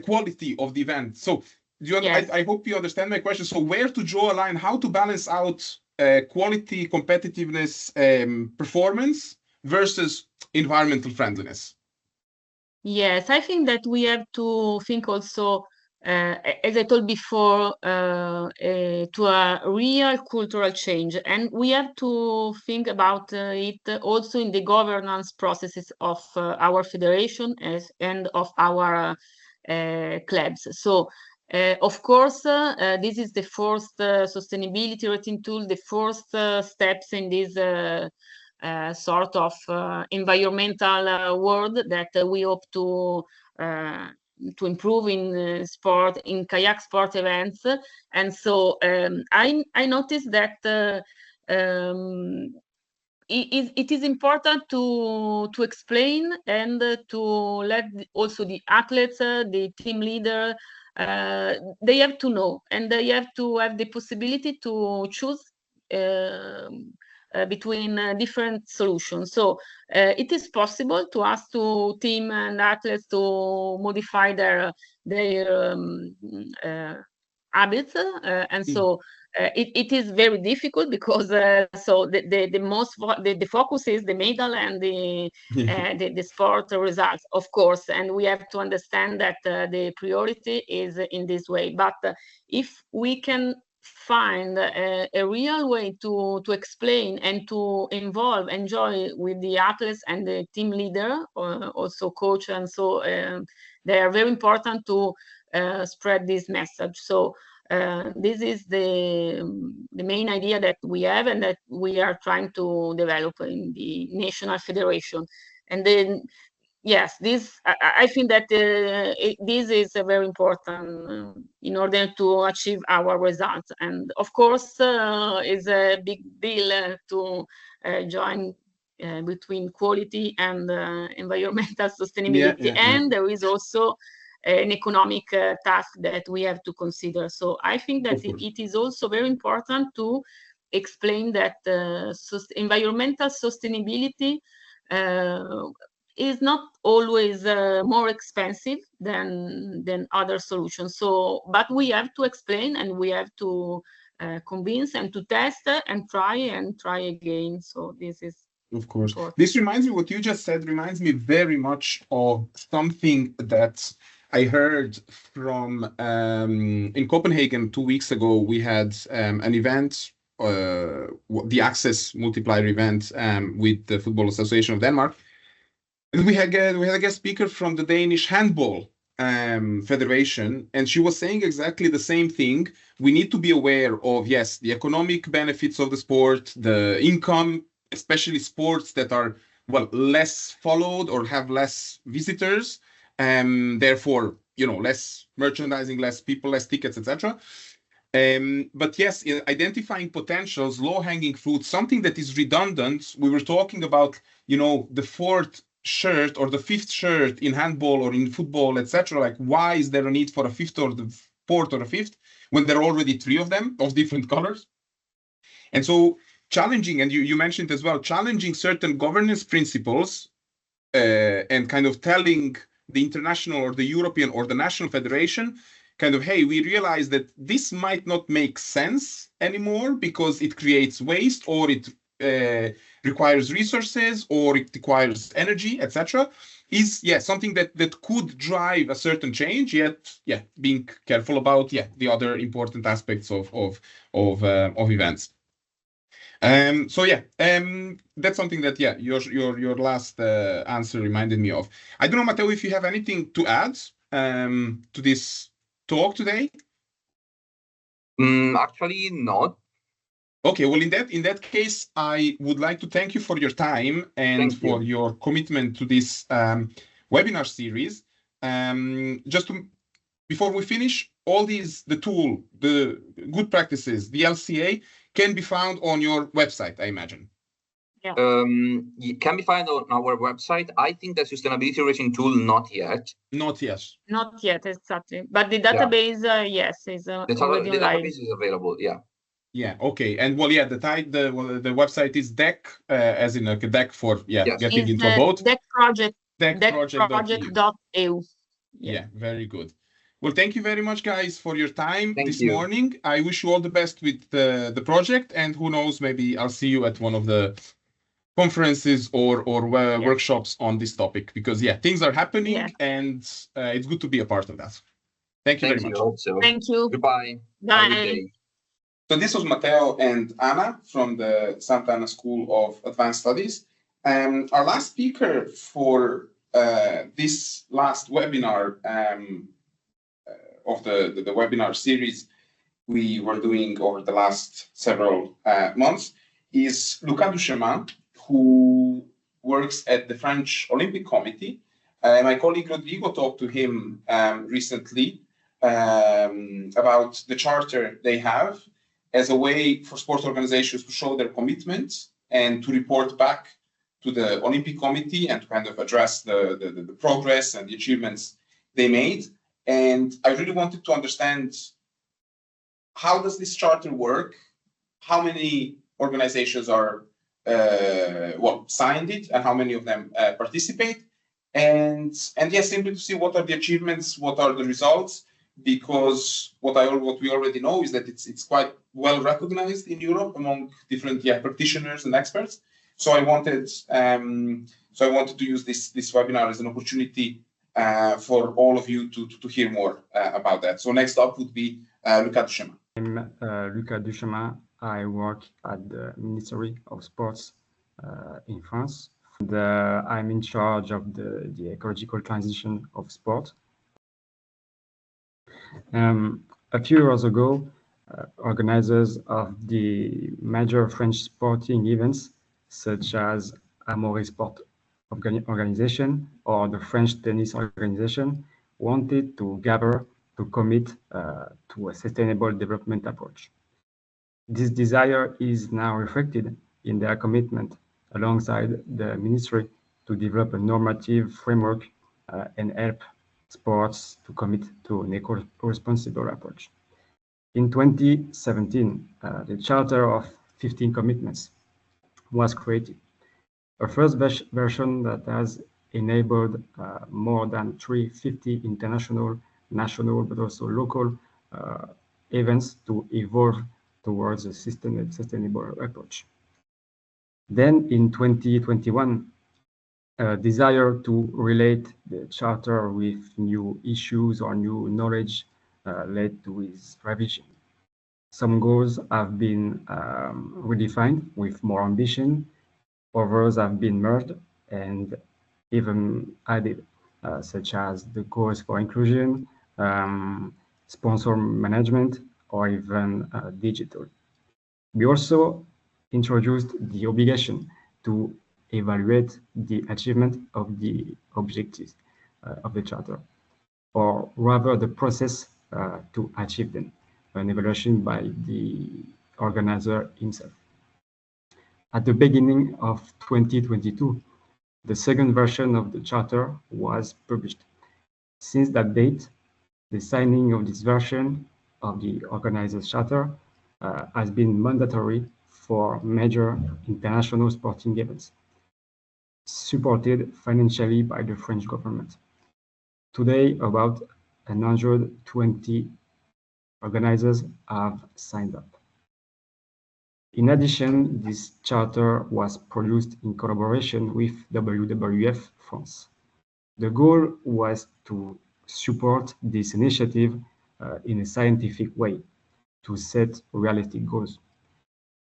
quality of the event. So yes. I hope you understand my question. So where to draw a line, how to balance out quality, competitiveness, performance versus environmental friendliness? Yes, I think that we have to think also, as I told before, to a real cultural change. And we have to think about it also in the governance processes of our federation and of our clubs. So, of course, this is the first sustainability rating tool, the first steps in this sort of environmental world that we hope to improve in sport, in kayak sport events. And so I noticed that it is important to explain and to let also the athletes, the team leader, they have to know, and they have to have the possibility to choose between different solutions. So it is possible to ask to team and athletes to modify their habits, and so it is very difficult because so the focus is the medal and the sport results, of course, and we have to understand that the priority is in this way. But if we can find a real way to explain and to enjoy with the athletes and the team leader, also coach, and so they are very important to spread this message. So This is the main idea that we have and that we are trying to develop in the national federation. And then, yes, I think that this is very important in order to achieve our results. And of course, it's a big deal to join between quality and environmental sustainability. And there is also an economic task that we have to consider. So I think that it is also very important to explain that environmental sustainability is not always more expensive than other solutions. So, but we have to explain and we have to convince and to test and try again. So this is important. This reminds me, what you just said reminds me very much of something that I heard from in Copenhagen 2 weeks ago. We had an event, the Access Multiplier event with the Football Association of Denmark. And we had a guest speaker from the Danish Handball Federation, and she was saying exactly the same thing. We need to be aware of, yes, the economic benefits of the sport, the income, especially sports that are, well, less followed or have less visitors, therefore, less merchandising, less people, less tickets, etc. But yes, identifying potentials, low-hanging fruit, something that is redundant. We were talking about, the fourth shirt or the fifth shirt in handball or in football, etc. Like, why is there a need for a fifth or the fourth or a fifth when there are already 3 of them of different colors? And so challenging, and you mentioned as well, challenging certain governance principles and kind of telling the international or the European or the national federation kind of, hey, we realize that this might not make sense anymore because it creates waste, or it requires resources, or it requires energy, etc. Is something that could drive a certain change, yet being careful about the other important aspects of events. That's something that your last answer reminded me of. I don't know, Matteo, if you have anything to add to this talk today. Actually, not. Okay, well, in that case, I would like to thank you for your time and for your commitment to this webinar series. Before we finish, all these, the tool, the good practices, the LCA, can be found on your website, I imagine. Yeah. It can be found on our website. I think the sustainability rating tool, not yet. Not yet. Not yet, exactly. But the database, yes, is already the online. database is available. Yeah. Yeah. Okay. And well, the website is deck, as in a deck for getting it's into a boat. Deck project. Deckproject.eu. Yeah, very good. Well, thank you very much, guys, for your time this you. morning. I wish you all the best with the project, and who knows, maybe I'll see you at one of the conferences or workshops on this topic, because things are happening and it's good to be a part of that. Thank you very much. Thank you. Goodbye. Bye. So this was Matteo and Anna from the Sant'Anna School of Advanced Studies. Our last speaker for this last webinar of the webinar series we were doing over the last several months is Duchemin, who works at the French Olympic Committee. My colleague Rodrigo talked to him recently about the charter they have as a way for sports organizations to show their commitment and to report back to the Olympic Committee and to kind of address the progress and the achievements they made. And I really wanted to understand, how does this charter work? How many organizations are signed it, and how many of them participate? And simply to see what are the achievements, what are the results, because what we already know is that it's quite well recognized in Europe among different practitioners and experts. So I wanted to use this webinar as an opportunity for all of you to hear more about that. So next up would be Lykke Davidsen. I'm Lykke Davidsen. I work at the Ministry of Sports in France. And, I'm in charge of the ecological transition of sport. A few years ago, organizers of the major French sporting events, such as Amaury Sport Organization or the French Tennis Organization, wanted to gather to commit to a sustainable development approach. This desire is now reflected in their commitment alongside the ministry to develop a normative framework and help sports to commit to an eco-responsible approach. In 2017, the Charter of 15 Commitments was created, a first version that has enabled more than 350 international, national, but also local events to evolve towards a sustainable approach. Then in 2021, a desire to relate the Charter with new issues or new knowledge led to its revision. Some goals have been redefined with more ambition, others have been merged and even added, such as the goals for inclusion, sponsor management, or even digital. We also introduced the obligation to evaluate the achievement of the objectives of the Charter, or rather the process to achieve them, an evaluation by the organizer himself. At the beginning of 2022, the second version of the Charter was published. Since that date, the signing of this version of the organizer's Charter has been mandatory for major international sporting events, supported financially by the French government. Today, about 120 organizers have signed up. In addition, this charter was produced in collaboration with WWF France. The goal was to support this initiative in a scientific way, to set realistic goals.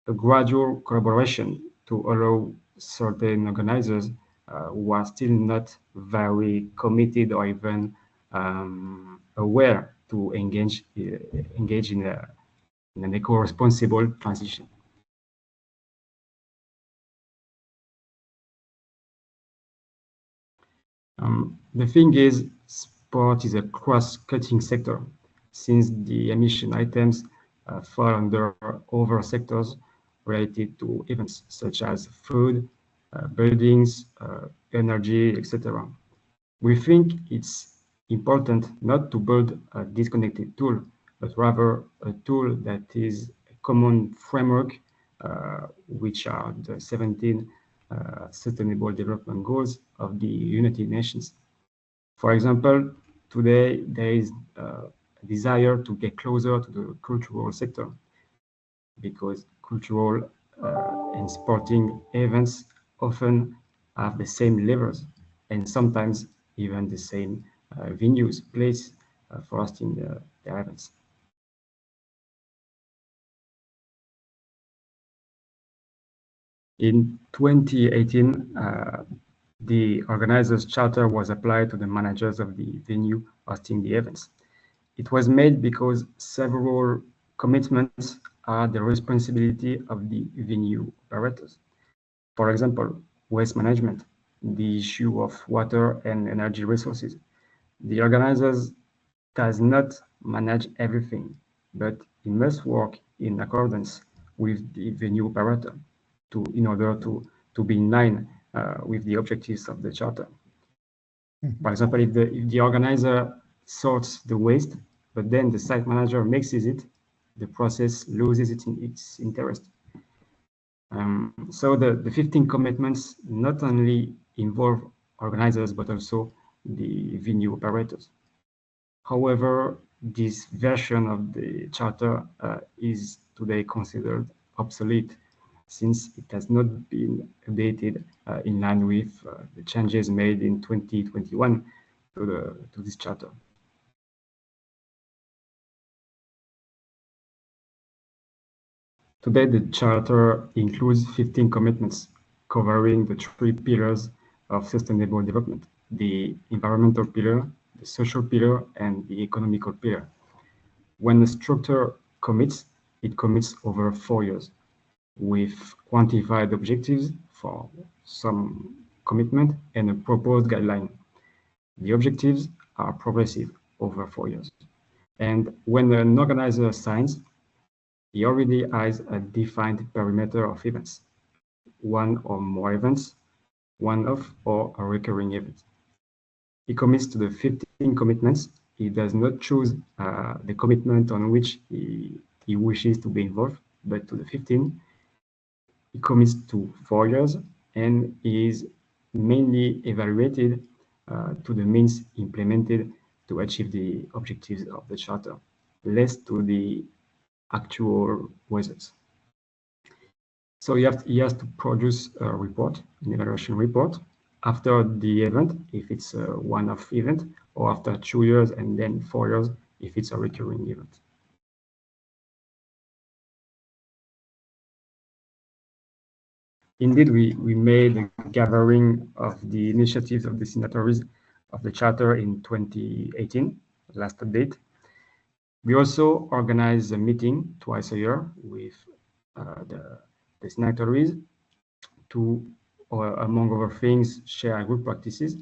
A gradual collaboration to allow certain organizers who are still not very committed or even aware to engage in an eco-responsible transition. The thing is, sport is a cross-cutting sector, since the emission items fall under other sectors related to events such as food, buildings, energy, etc. We think it's important not to build a disconnected tool, but rather a tool that is a common framework, which are the 17 Sustainable Development Goals of the United Nations. For example, today there is a desire to get closer to the cultural sector, because cultural and sporting events often have the same levels and sometimes even the same venues, place for hosting their events. In 2018, the organizer's charter was applied to the managers of the venue hosting the events. It was made because several commitments are the responsibility of the venue operators. For example, waste management, the issue of water and energy resources. The organizers does not manage everything, but it must work in accordance with the venue operator in order to be in line with the objectives of the charter. For example, if the organizer sorts the waste, but then the site manager mixes it, the process loses its interest. So the 15 commitments not only involve organizers, but also the venue operators. However, this version of the charter is today considered obsolete, since it has not been updated in line with the changes made in 2021 to this charter. Today, the charter includes 15 commitments covering the 3 pillars of sustainable development: the environmental pillar, the social pillar, and the economical pillar. When the structure commits, it commits over 4 years with quantified objectives for some commitment and a proposed guideline. The objectives are progressive over 4 years. And when an organizer signs, he already has a defined perimeter of events, one or more events, one-off or a recurring event. He commits to the 15 commitments. He does not choose the commitment on which he wishes to be involved, but to the 15. He commits to 4 years, and he is mainly evaluated to the means implemented to achieve the objectives of the charter, less to the actual results. So he has to produce a report, an evaluation report, after the event, if it's a one-off event, or after 2 years and then 4 years, if it's a recurring event. Indeed, we made a gathering of the initiatives of the signatories of the Charter in 2018, last update. We also organize a meeting twice a year with the signatories to, among other things, share good practices.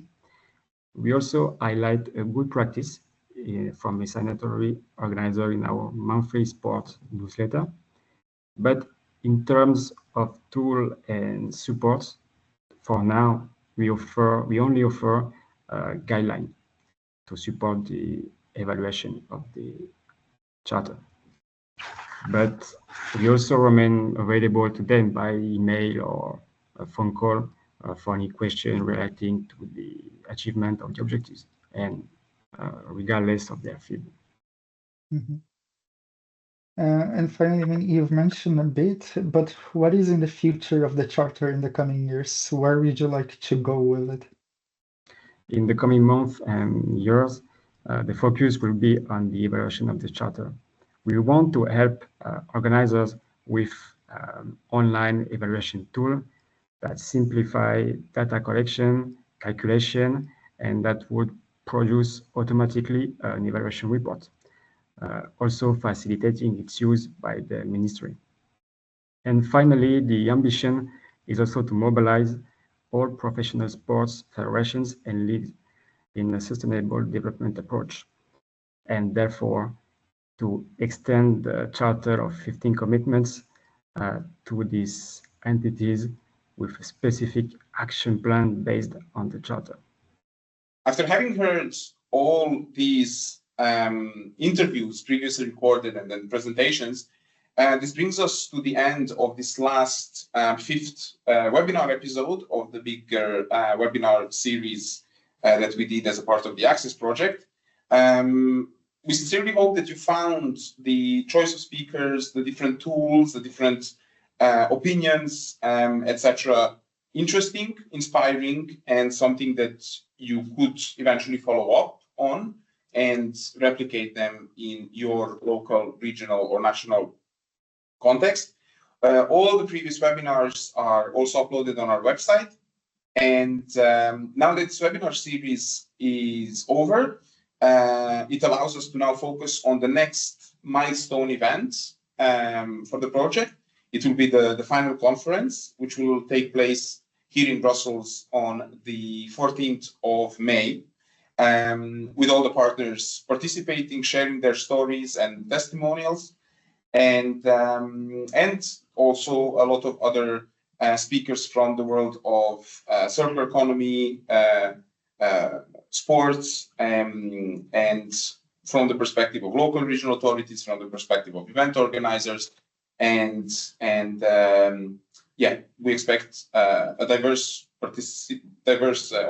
We also highlight a good practice from a signatory organizer in our monthly sports newsletter. But in terms of tool and support, for now, we only offer a guideline to support the evaluation of the charter. But we also remain available to them by email or a phone call for any question relating to the achievement of the objectives, and regardless of their feedback. Mm-hmm. And finally, I mean, you've mentioned a bit, but what is in the future of the Charter in the coming years? Where would you like to go with it? In the coming months and years, the focus will be on the evaluation of the Charter. We want to help organizers with online evaluation tool that simplify data collection, calculation, and that would produce automatically an evaluation report, also facilitating its use by the ministry. And finally, the ambition is also to mobilize all professional sports federations and leagues in a sustainable development approach, and therefore to extend the charter of 15 commitments to these entities with a specific action plan based on the charter. After having heard all these interviews previously recorded and then presentations, this brings us to the end of this last fifth webinar episode of the bigger webinar series that we did as a part of the Access project. We sincerely hope that you found the choice of speakers, the different tools, the different opinions, etc. interesting, inspiring, and something that you could eventually follow up on and replicate them in your local, regional, or national context. All the previous webinars are also uploaded on our website. And now that this webinar series is over, it allows us to now focus on the next milestone event for the project. It will be the final conference, which will take place here in Brussels on the 14th of May, with all the partners participating, sharing their stories and testimonials, and also a lot of other speakers from the world of circular economy, sports, and from the perspective of local regional authorities, from the perspective of event organizers, and yeah, we expect a diverse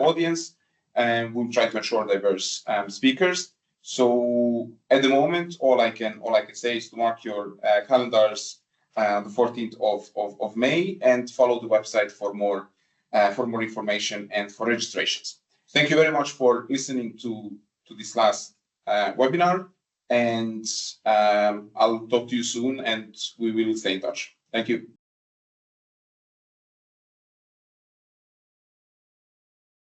audience, and we'll try to ensure diverse speakers. So at the moment, all I can say is to mark your calendars the 14th of May and follow the website for more information and for registrations. Thank you very much for listening to this last webinar, and I'll talk to you soon, and we will stay in touch. Thank you.